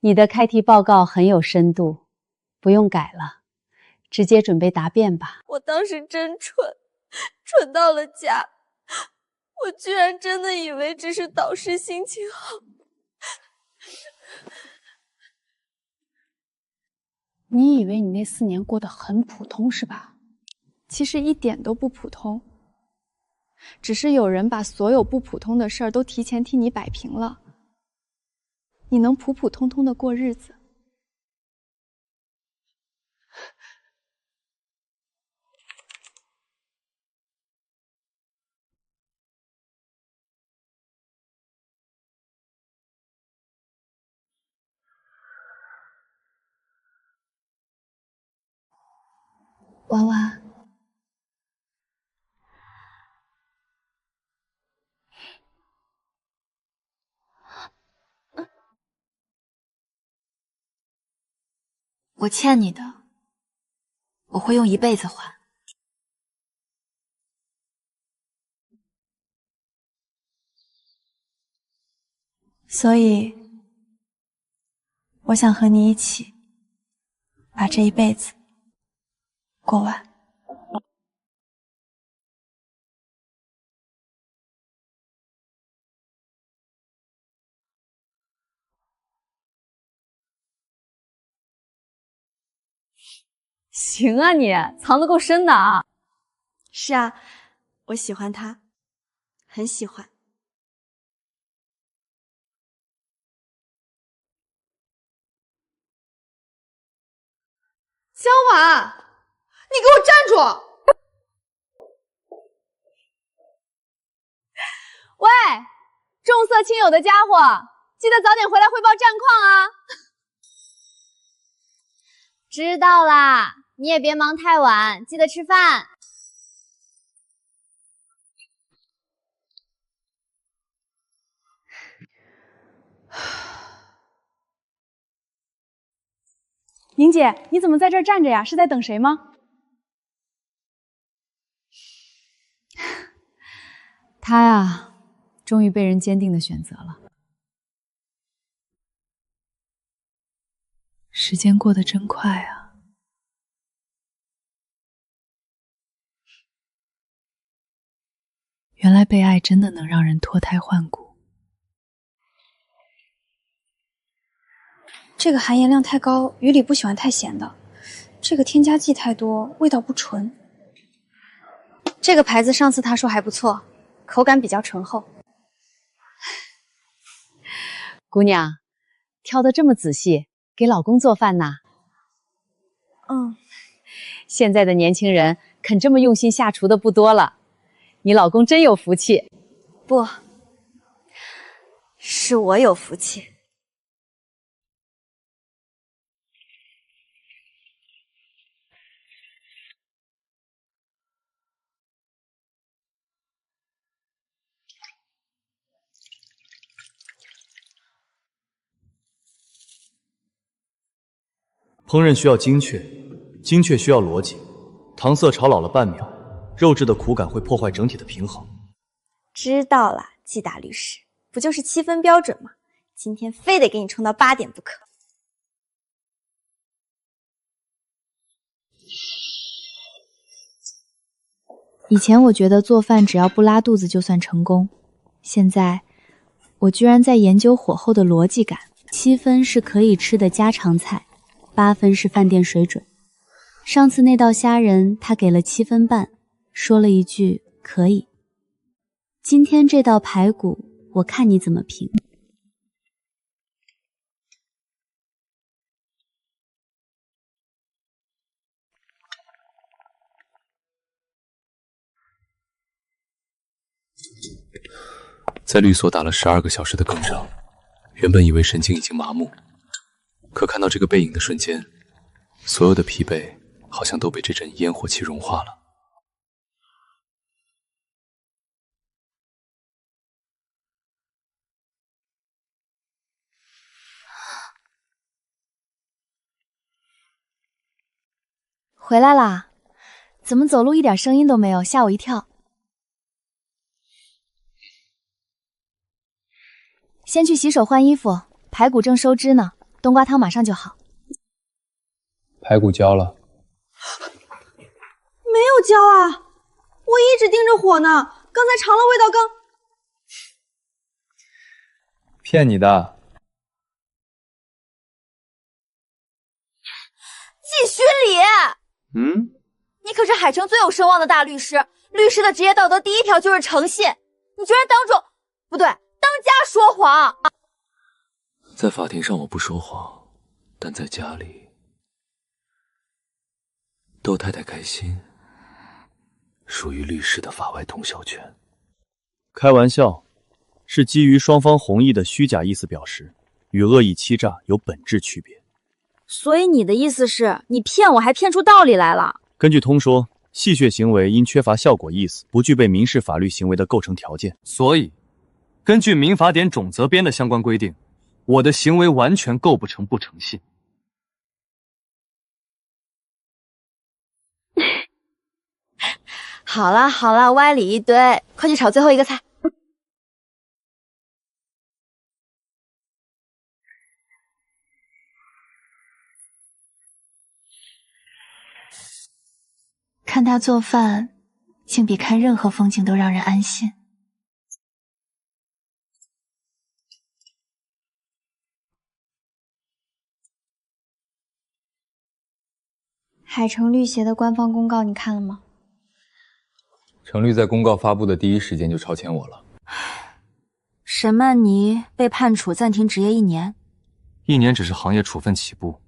你的开题报告很有深度，不用改了，直接准备答辩吧。我当时真蠢，蠢到了家。我居然真的以为只是导师心情好。你以为你那4年过得很普通是吧？其实一点都不普通，只是有人把所有不普通的事儿都提前替你摆平了，你能普普通通的过日子。婉婉，我欠你的，我会用1辈子还。所以，我想和你一起把这1辈子过完。行啊你，藏得够深的啊。是啊，我喜欢他，很喜欢。江婉，你给我站住！喂，重色轻友的家伙，记得早点回来汇报战况啊！知道啦，你也别忙太晚，记得吃饭。莹姐，你怎么在这儿站着呀？是在等谁吗？他呀，终于被人坚定的选择了。时间过得真快啊！原来被爱真的能让人脱胎换骨。这个含盐量太高，于理不喜欢太咸的。这个添加剂太多，味道不纯。这个牌子上次他说还不错，口感比较醇厚。姑娘，挑得这么仔细，给老公做饭呐？嗯，现在的年轻人肯这么用心下厨的不多了，你老公真有福气。不，是我有福气。烹饪需要精确，精确需要逻辑。糖色炒老了半秒，肉质的苦感会破坏整体的平衡。知道了，季大律师，不就是7分标准吗？今天非得给你冲到8点不可。以前我觉得做饭只要不拉肚子就算成功，现在我居然在研究火候的逻辑感。7分是可以吃的家常菜，8分是饭店水准。上次那道虾仁他给了7分半，说了一句可以。今天这道排骨我看你怎么评。在律所打了12个小时的更仗，原本以为神经已经麻木，可看到这个背影的瞬间，所有的疲惫好像都被这阵烟火气融化了。回来啦？怎么走路一点声音都没有，吓我一跳。先去洗手换衣服，排骨正收汁呢，冬瓜汤马上就好。排骨焦了。没有焦啊，我一直盯着火呢，刚才尝了味道刚……骗你的。季虚礼，你可是海城最有声望的大律师，律师的职业道德第一条就是诚信，你居然当众……不对，当家说谎。在法庭上我不说谎，但在家里逗太太开心属于律师的法外通宵权。开玩笑，是基于双方同意的虚假意思表示，与恶意欺诈有本质区别。所以你的意思是你骗我还骗出道理来了？根据通说，戏谑行为因缺乏效果意思，不具备民事法律行为的构成条件。所以根据民法典种则编的相关规定，我的行为完全构不成不诚信。好了好了，歪理一堆，快去炒最后一个菜。看他做饭，竟比看任何风景都让人安心。海城律协的官方公告你看了吗？程律在公告发布的第一时间就超前我了。沈曼妮被判处暂停职业1年，1年只是行业处分起步，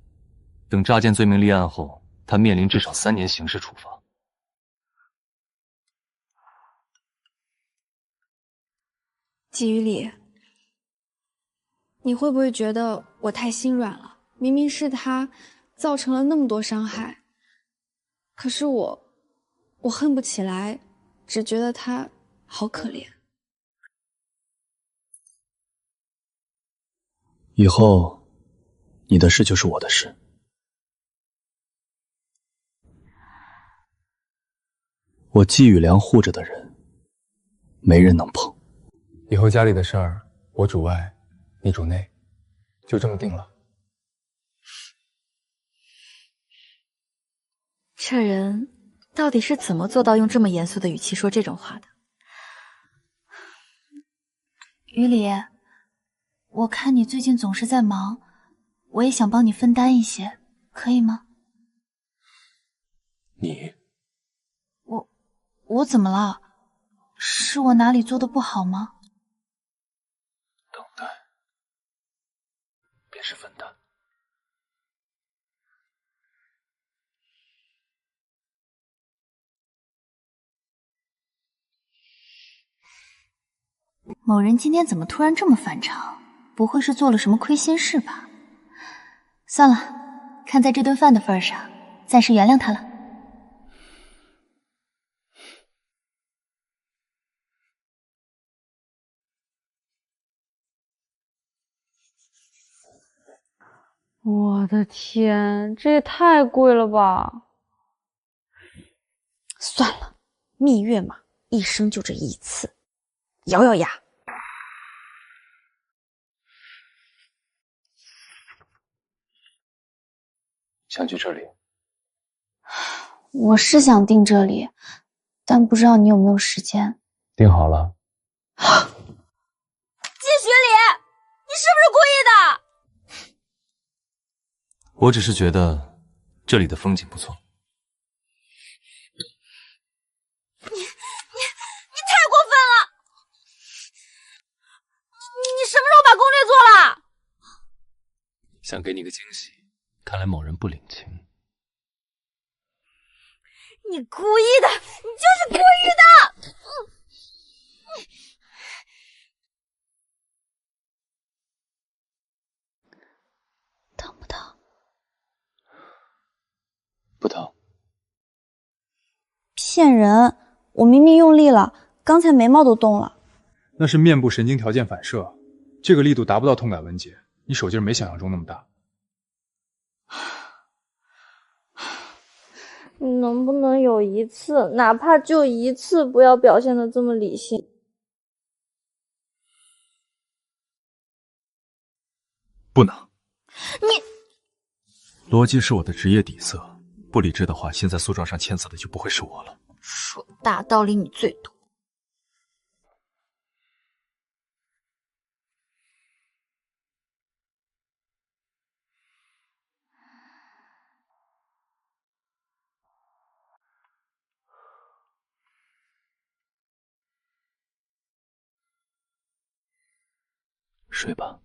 等诈骗罪名立案后，他面临至少3年刑事处罚。季于理，你会不会觉得我太心软了？明明是他造成了那么多伤害，可是我恨不起来，只觉得他好可怜。以后，你的事就是我的事。我季雨良护着的人，没人能碰。以后家里的事儿，我主外，你主内，就这么定了。这人到底是怎么做到用这么严肃的语气说这种话的？于理，我看你最近总是在忙，我也想帮你分担一些，可以吗？你，我怎么了？是我哪里做的不好吗？等待便是分担。某人今天怎么突然这么反常？不会是做了什么亏心事吧？算了，看在这顿饭的份上，暂时原谅他了。我的天，这也太贵了吧！算了，蜜月嘛，一生就这一次，咬咬牙。想去这里？我是想订这里，但不知道你有没有时间。订好了。季学礼，你是不是故意的？我只是觉得这里的风景不错。你太过分了！你什么时候把攻略做了？想给你个惊喜，看来某人不领情。你故意的，你就是故意的！疼不疼？不疼。骗人！我明明用力了，刚才眉毛都动了。那是面部神经条件反射，这个力度达不到痛感纹结，你手劲没想象中那么大。你能不能有一次，哪怕就一次，不要表现得这么理性？不能。你逻辑是我的职业底色，不理智的话，现在诉状上签字的就不会是我了。说大道理你最多。睡吧。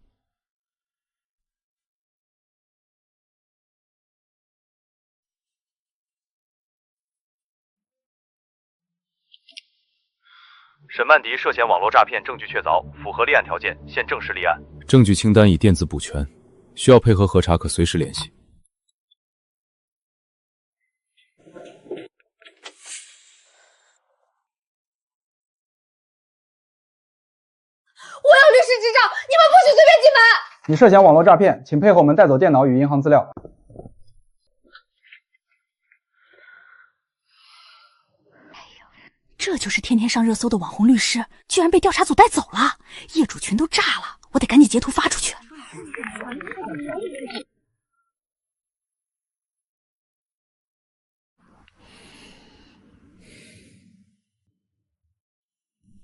沈曼迪涉嫌网络诈骗，证据确凿，符合立案条件，现正式立案。证据清单已电子补全，需要配合核查可随时联系。我有律师执照，你们不许随便进门。你涉嫌网络诈骗，请配合我们带走电脑与银行资料。这就是天天上热搜的网红律师，居然被调查组带走了，业主群都炸了，我得赶紧截图发出去。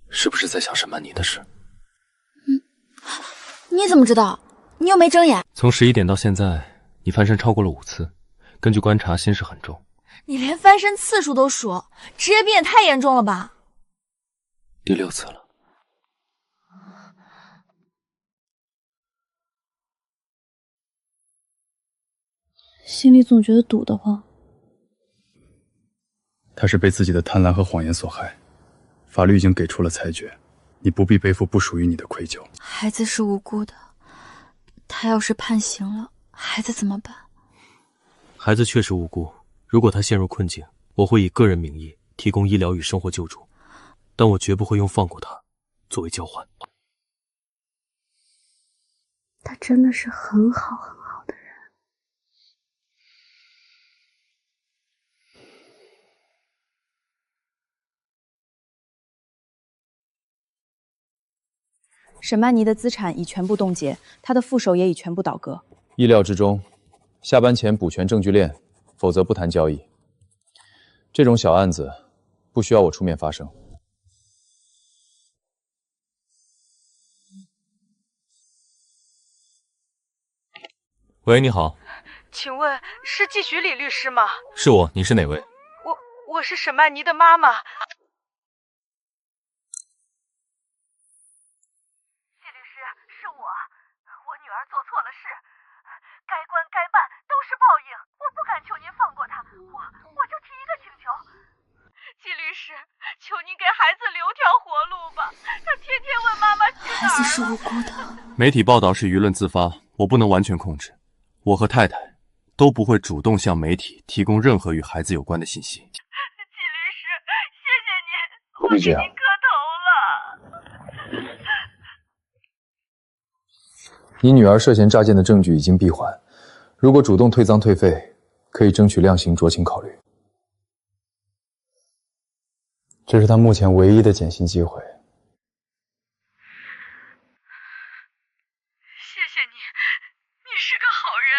是不是在想沈曼妮的事？你怎么知道？你又没睁眼。从11点到现在，你翻身超过了5次，根据观察，心事很重。你连翻身次数都数，职业病也太严重了吧？第6次了。心里总觉得堵得慌。他是被自己的贪婪和谎言所害，法律已经给出了裁决，你不必背负不属于你的愧疚。孩子是无辜的，他要是判刑了，孩子怎么办？孩子确实无辜，如果他陷入困境，我会以个人名义提供医疗与生活救助，但我绝不会用放过他作为交换。他真的是很好很好的人。沈曼妮的资产已全部冻结，她的副手也已全部倒戈。意料之中，下班前补全证据链，否则不谈交易。这种小案子不需要我出面发声。喂，你好，请问是季徐礼律师吗？是我，你是哪位？我是沈曼妮的妈妈。季律师，是我女儿做错了事，该关该办都是报应，我不敢求您放过她，我就提一个请求，季律师，求您给孩子留条活路吧，他天天问妈妈去哪儿。孩子是无辜的。媒体报道是舆论自发，我不能完全控制。我和太太都不会主动向媒体提供任何与孩子有关的信息。季律师，谢谢您，我给您磕头了。你女儿涉嫌诈骗的证据已经闭环，如果主动退赃退费，可以争取量刑酌情考虑。这是她目前唯一的减刑机会。谢谢你，你是个好人。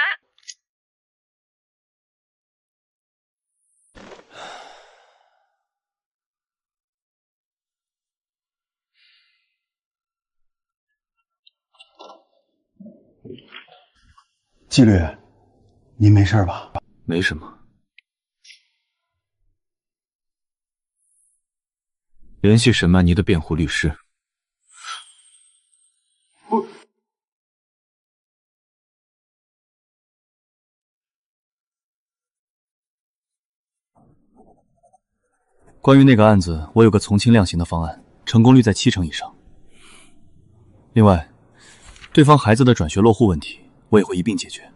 纪律，您没事吧？没什么。联系沈曼妮的辩护律师。关于那个案子，我有个从轻量刑的方案，成功率在70%以上。另外，对方孩子的转学落户问题，我也会一并解决。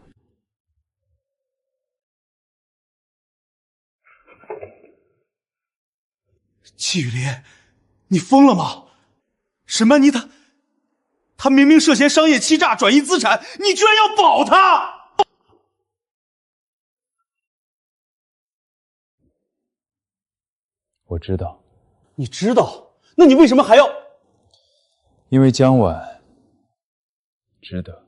季雨林，你疯了吗？沈曼妮她明明涉嫌商业欺诈、转移资产，你居然要保她！我知道。你知道？那你为什么还要？因为江晚值得。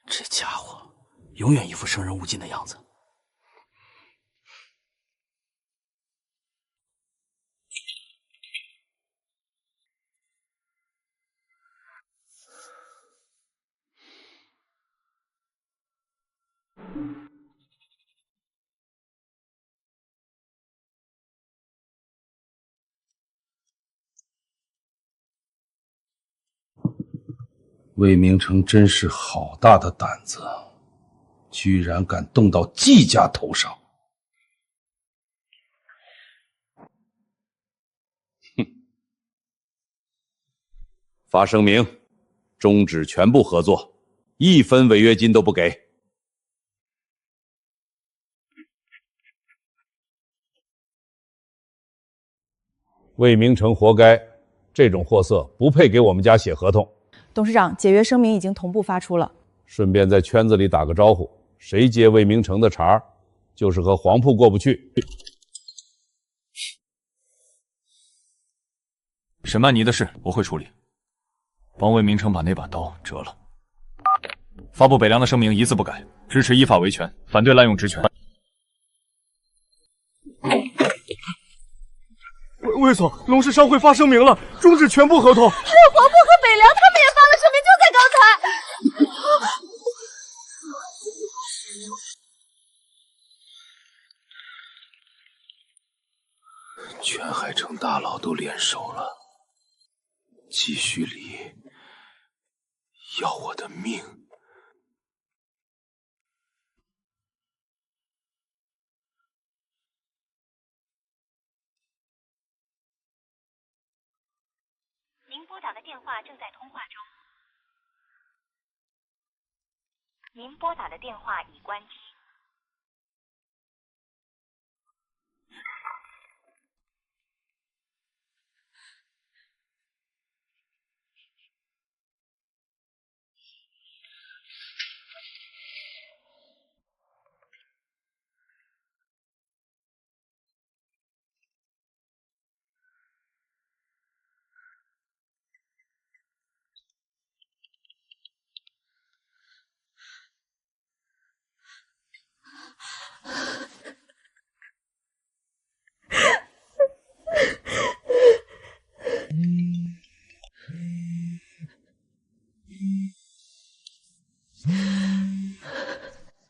这家伙永远一副生人勿近的样子。魏明成真是好大的胆子，居然敢动到季家头上！哼！发声明，终止全部合作，1分违约金都不给。魏明成活该，这种货色不配给我们家写合同。董事长，解约声明已经同步发出了。顺便在圈子里打个招呼，谁接魏明成的茬，就是和黄铺过不去。沈曼妮的事我会处理，帮魏明成把那把刀折了。发布北梁的声明一字不改，支持依法维权，反对滥用职权。魏总，龙氏商会发声明了，终止全部合同。是黄埔和北梁，他们也发了声明，就在刚才。全海城大佬都联手了，季徐礼要我的命。您拨打的电话正在通话中。您拨打的电话已关机。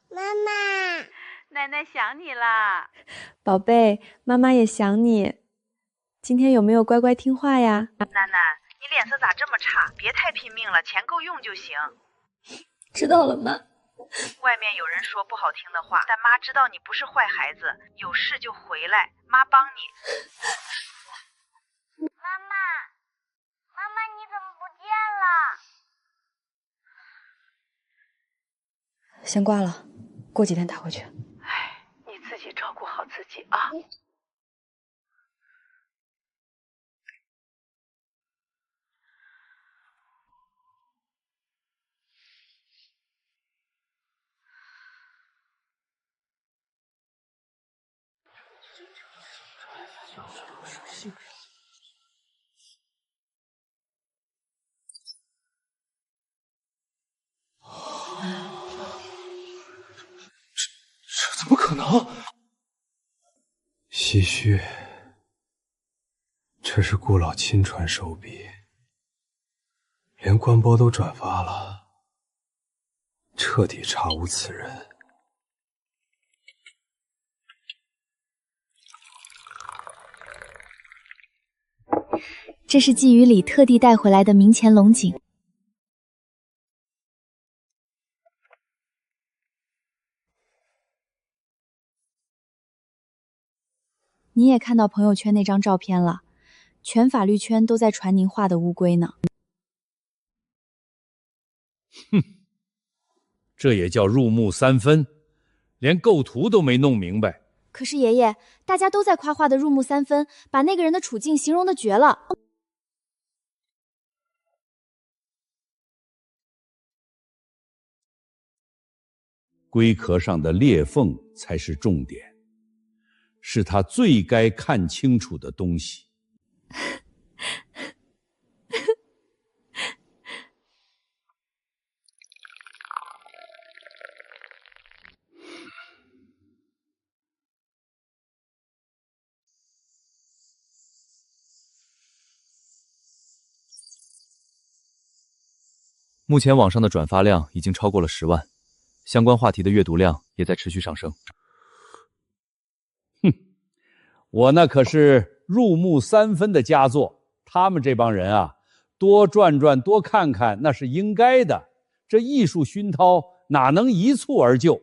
妈妈，奶奶想你啦。宝贝，妈妈也想你。今天有没有乖乖听话呀？楠楠，你脸色咋这么差？别太拼命了，钱够用就行。知道了，妈。外面有人说不好听的话，但妈知道你不是坏孩子，有事就回来，妈帮你。妈妈，妈妈你怎么不见了？先挂了，过几天打回去。哎，你自己照顾好自己啊。这怎么可能？唏嘘，这是顾老亲传手笔，连官播都转发了，彻底查无此人。这是季雨里特地带回来的明前龙井。你也看到朋友圈那张照片了，全法律圈都在传您画的乌龟呢。哼，这也叫入木三分，连构图都没弄明白。可是爷爷，大家都在夸画的入木三分，把那个人的处境形容的绝了。龟壳上的裂缝才是重点，是他最该看清楚的东西。目前网上的转发量已经超过了10万，相关话题的阅读量也在持续上升。哼，我那可是入木三分的佳作，他们这帮人啊，多转转多看看那是应该的，这艺术熏陶哪能一蹴而就？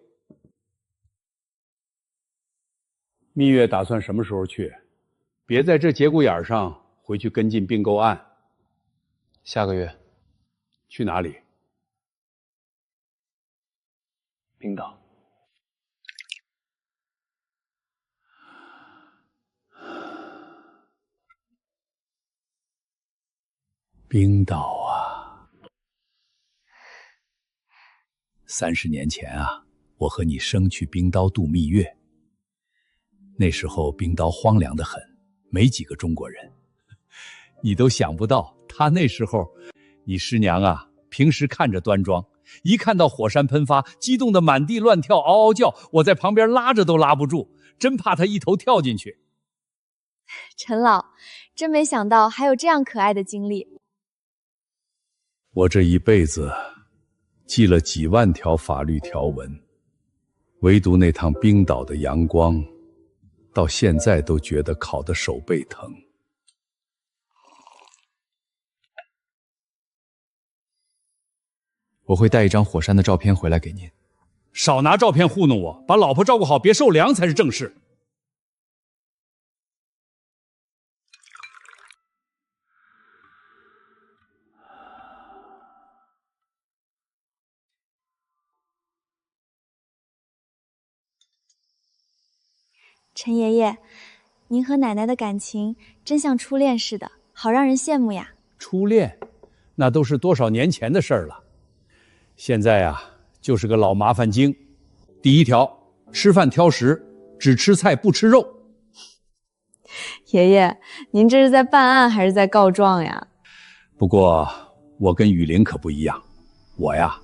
蜜月打算什么时候去？别在这节骨眼上回去跟进并购案。下个月。去哪里？冰岛。冰岛啊！30年前啊，我和你生去冰刀度蜜月。那时候冰刀荒凉得很，没几个中国人。你都想不到，他那时候。你师娘啊，平时看着端庄，一看到火山喷发，激动得满地乱跳，嗷嗷叫。我在旁边拉着都拉不住，真怕她一头跳进去。陈老，真没想到还有这样可爱的经历。我这一辈子记了几万条法律条文，唯独那趟冰岛的阳光，到现在都觉得烤得手背疼。我会带一张火山的照片回来给您。少拿照片糊弄我，把老婆照顾好，别受凉才是正事。陈爷爷，您和奶奶的感情真像初恋似的，好让人羡慕呀。初恋，那都是多少年前的事儿了。现在啊，就是个老麻烦精。第一条，吃饭挑食，只吃菜不吃肉。爷爷，您这是在办案还是在告状呀？不过我跟雨林可不一样，我呀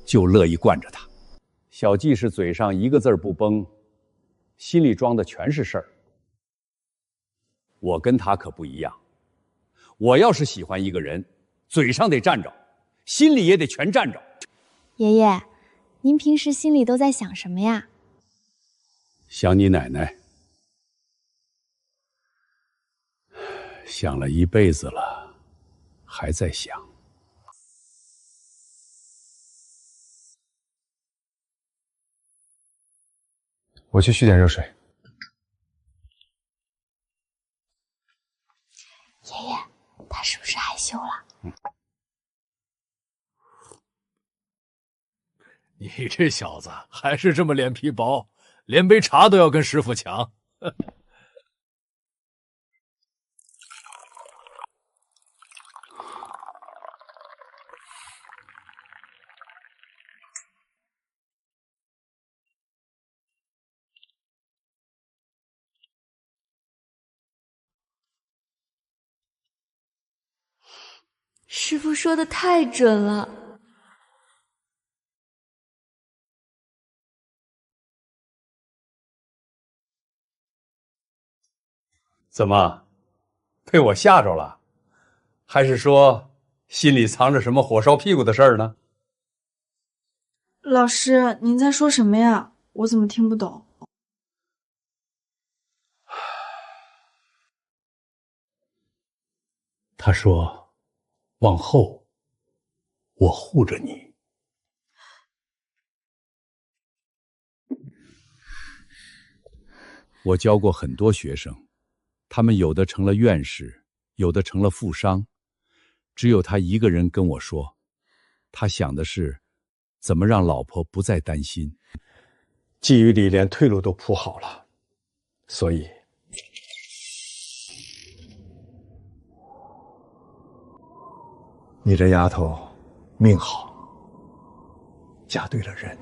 就乐意惯着他。小季是嘴上一个字不崩，心里装的全是事儿。我跟他可不一样，我要是喜欢一个人，嘴上得站着，心里也得全站着。爷爷，您平时心里都在想什么呀？想你奶奶，想了一辈子了，还在想。我去续点热水。爷爷，他是不是害羞了？你这小子还是这么脸皮薄，连杯茶都要跟师傅抢。师傅说的太准了。怎么，被我吓着了？还是说心里藏着什么火烧屁股的事儿呢？老师，您在说什么呀？我怎么听不懂？他说，往后我护着你。我教过很多学生，他们有的成了院士，有的成了富商，只有他一个人跟我说，他想的是怎么让老婆不再担心。季雨里连退路都铺好了，所以你这丫头命好，嫁对了人。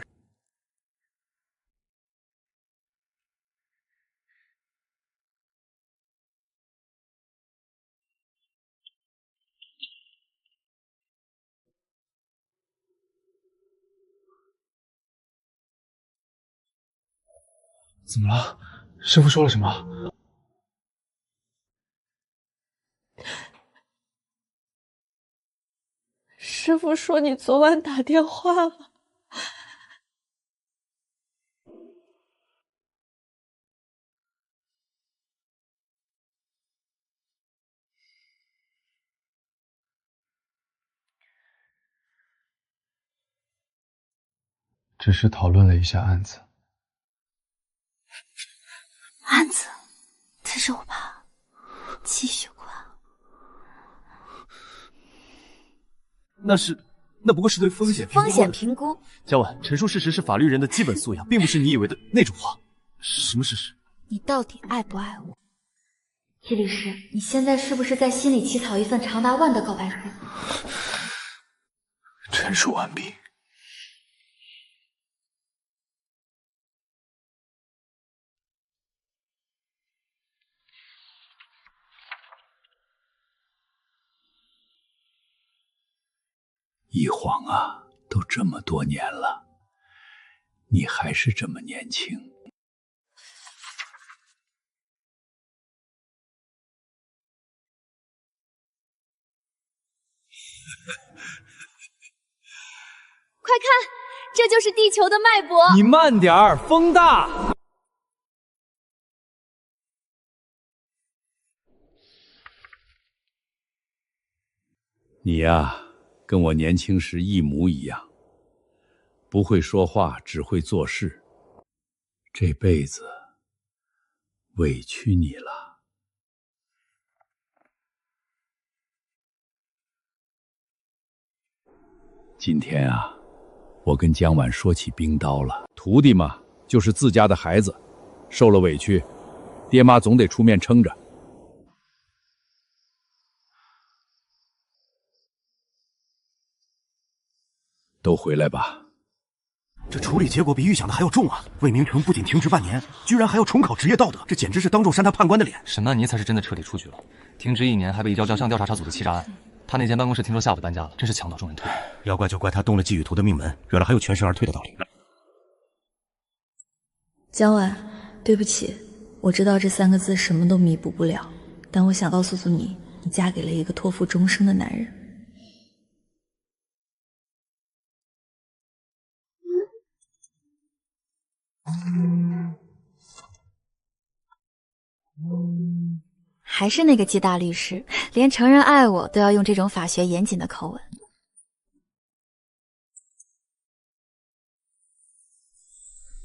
怎么了？师傅说了什么？师傅说你昨晚打电话了。只是讨论了一下案子。案子，他肉吧，继续挂。那不过是对风险评估。嘉婉，陈述事实是法律人的基本素养，并不是你以为的那种话。什么事实？你到底爱不爱我？季律师，你现在是不是在心里起草一份长达万的告白书？陈述完毕。一晃啊，都这么多年了，你还是这么年轻。快看，这就是地球的脉搏。你慢点儿，风大。你呀，跟我年轻时一模一样，不会说话，只会做事。这辈子委屈你了。今天啊，我跟江婉说起冰刀了。徒弟嘛，就是自家的孩子，受了委屈，爹妈总得出面撑着。都回来吧。这处理结果比预想的还要重啊！魏明成不仅停职半年，居然还要重考职业道德，这简直是当众扇他判官的脸。沈曼妮才是真的彻底出局了，停职1年还被移交将相调查组的欺诈案。他那间办公室听说下午搬家了，真是墙倒众人推。要怪就怪他动了季雨图的命门，原来还有全身而退的道理。江婉，对不起，我知道这3个字什么都弥补不了，但我想告诉你，你嫁给了一个托付终生的男人。还是那个季大律师，连承认爱我都要用这种法学严谨的口吻。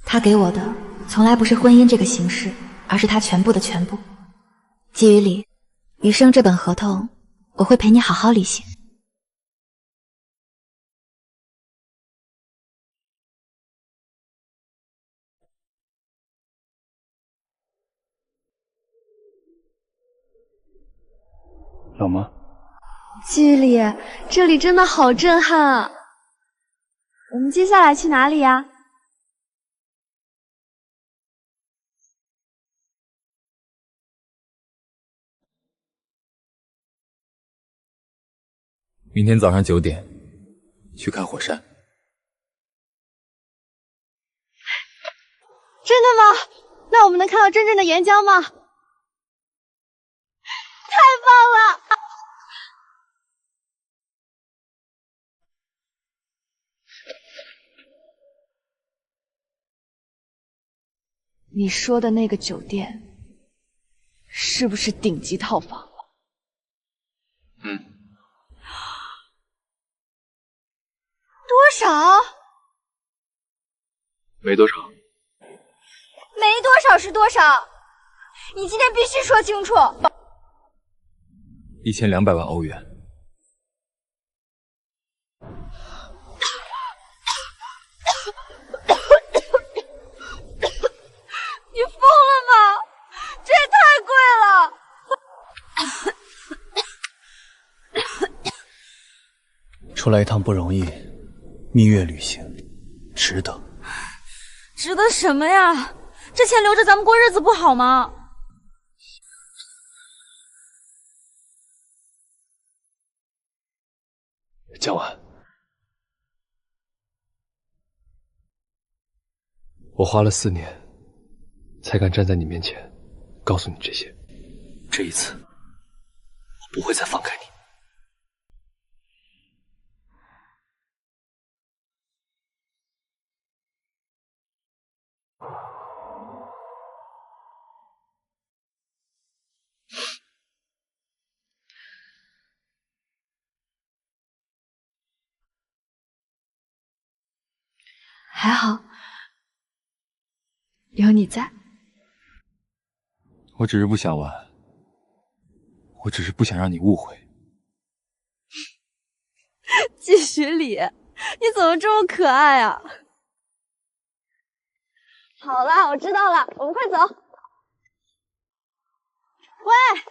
他给我的从来不是婚姻这个形式，而是他全部的全部。季雨里，余生这本合同，我会陪你好好履行。冷吗？季雨里，这里真的好震撼啊！我们接下来去哪里呀？明天早上9点去看火山。真的吗？那我们能看到真正的岩浆吗？太棒了！你说的那个酒店，是不是顶级套房？多少？没多少。没多少是多少？你今天必须说清楚。1200万欧元。你疯了吗？这也太贵了！出来一趟不容易，蜜月旅行，值得。值得什么呀？这钱留着咱们过日子不好吗？江晚，我花了4年，才敢站在你面前，告诉你这些。这一次，我不会再放开你。还好，有你在。我只是不想玩，我只是不想让你误会。季许礼，你怎么这么可爱啊？好啦，我知道了，我们快走。喂，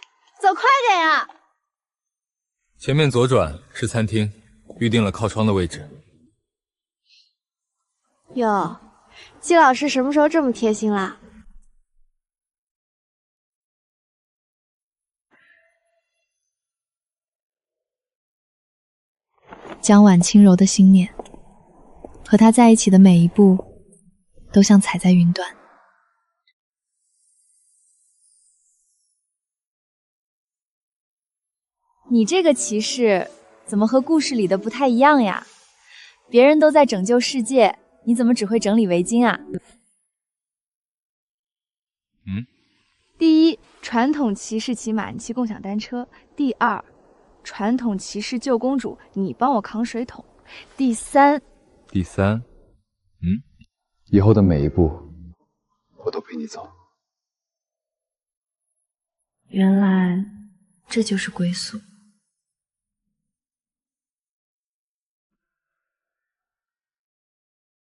走快点呀！前面左转是餐厅，预定了靠窗的位置。哟，季老师什么时候这么贴心啦？江晚轻柔的心念，和他在一起的每一步，都像踩在云端。你这个骑士怎么和故事里的不太一样呀？别人都在拯救世界，你怎么只会整理围巾啊？第一，传统骑士骑马，你骑共享单车；第二，传统骑士救公主，你帮我扛水桶；第三，以后的每一步，我都陪你走。原来这就是归宿。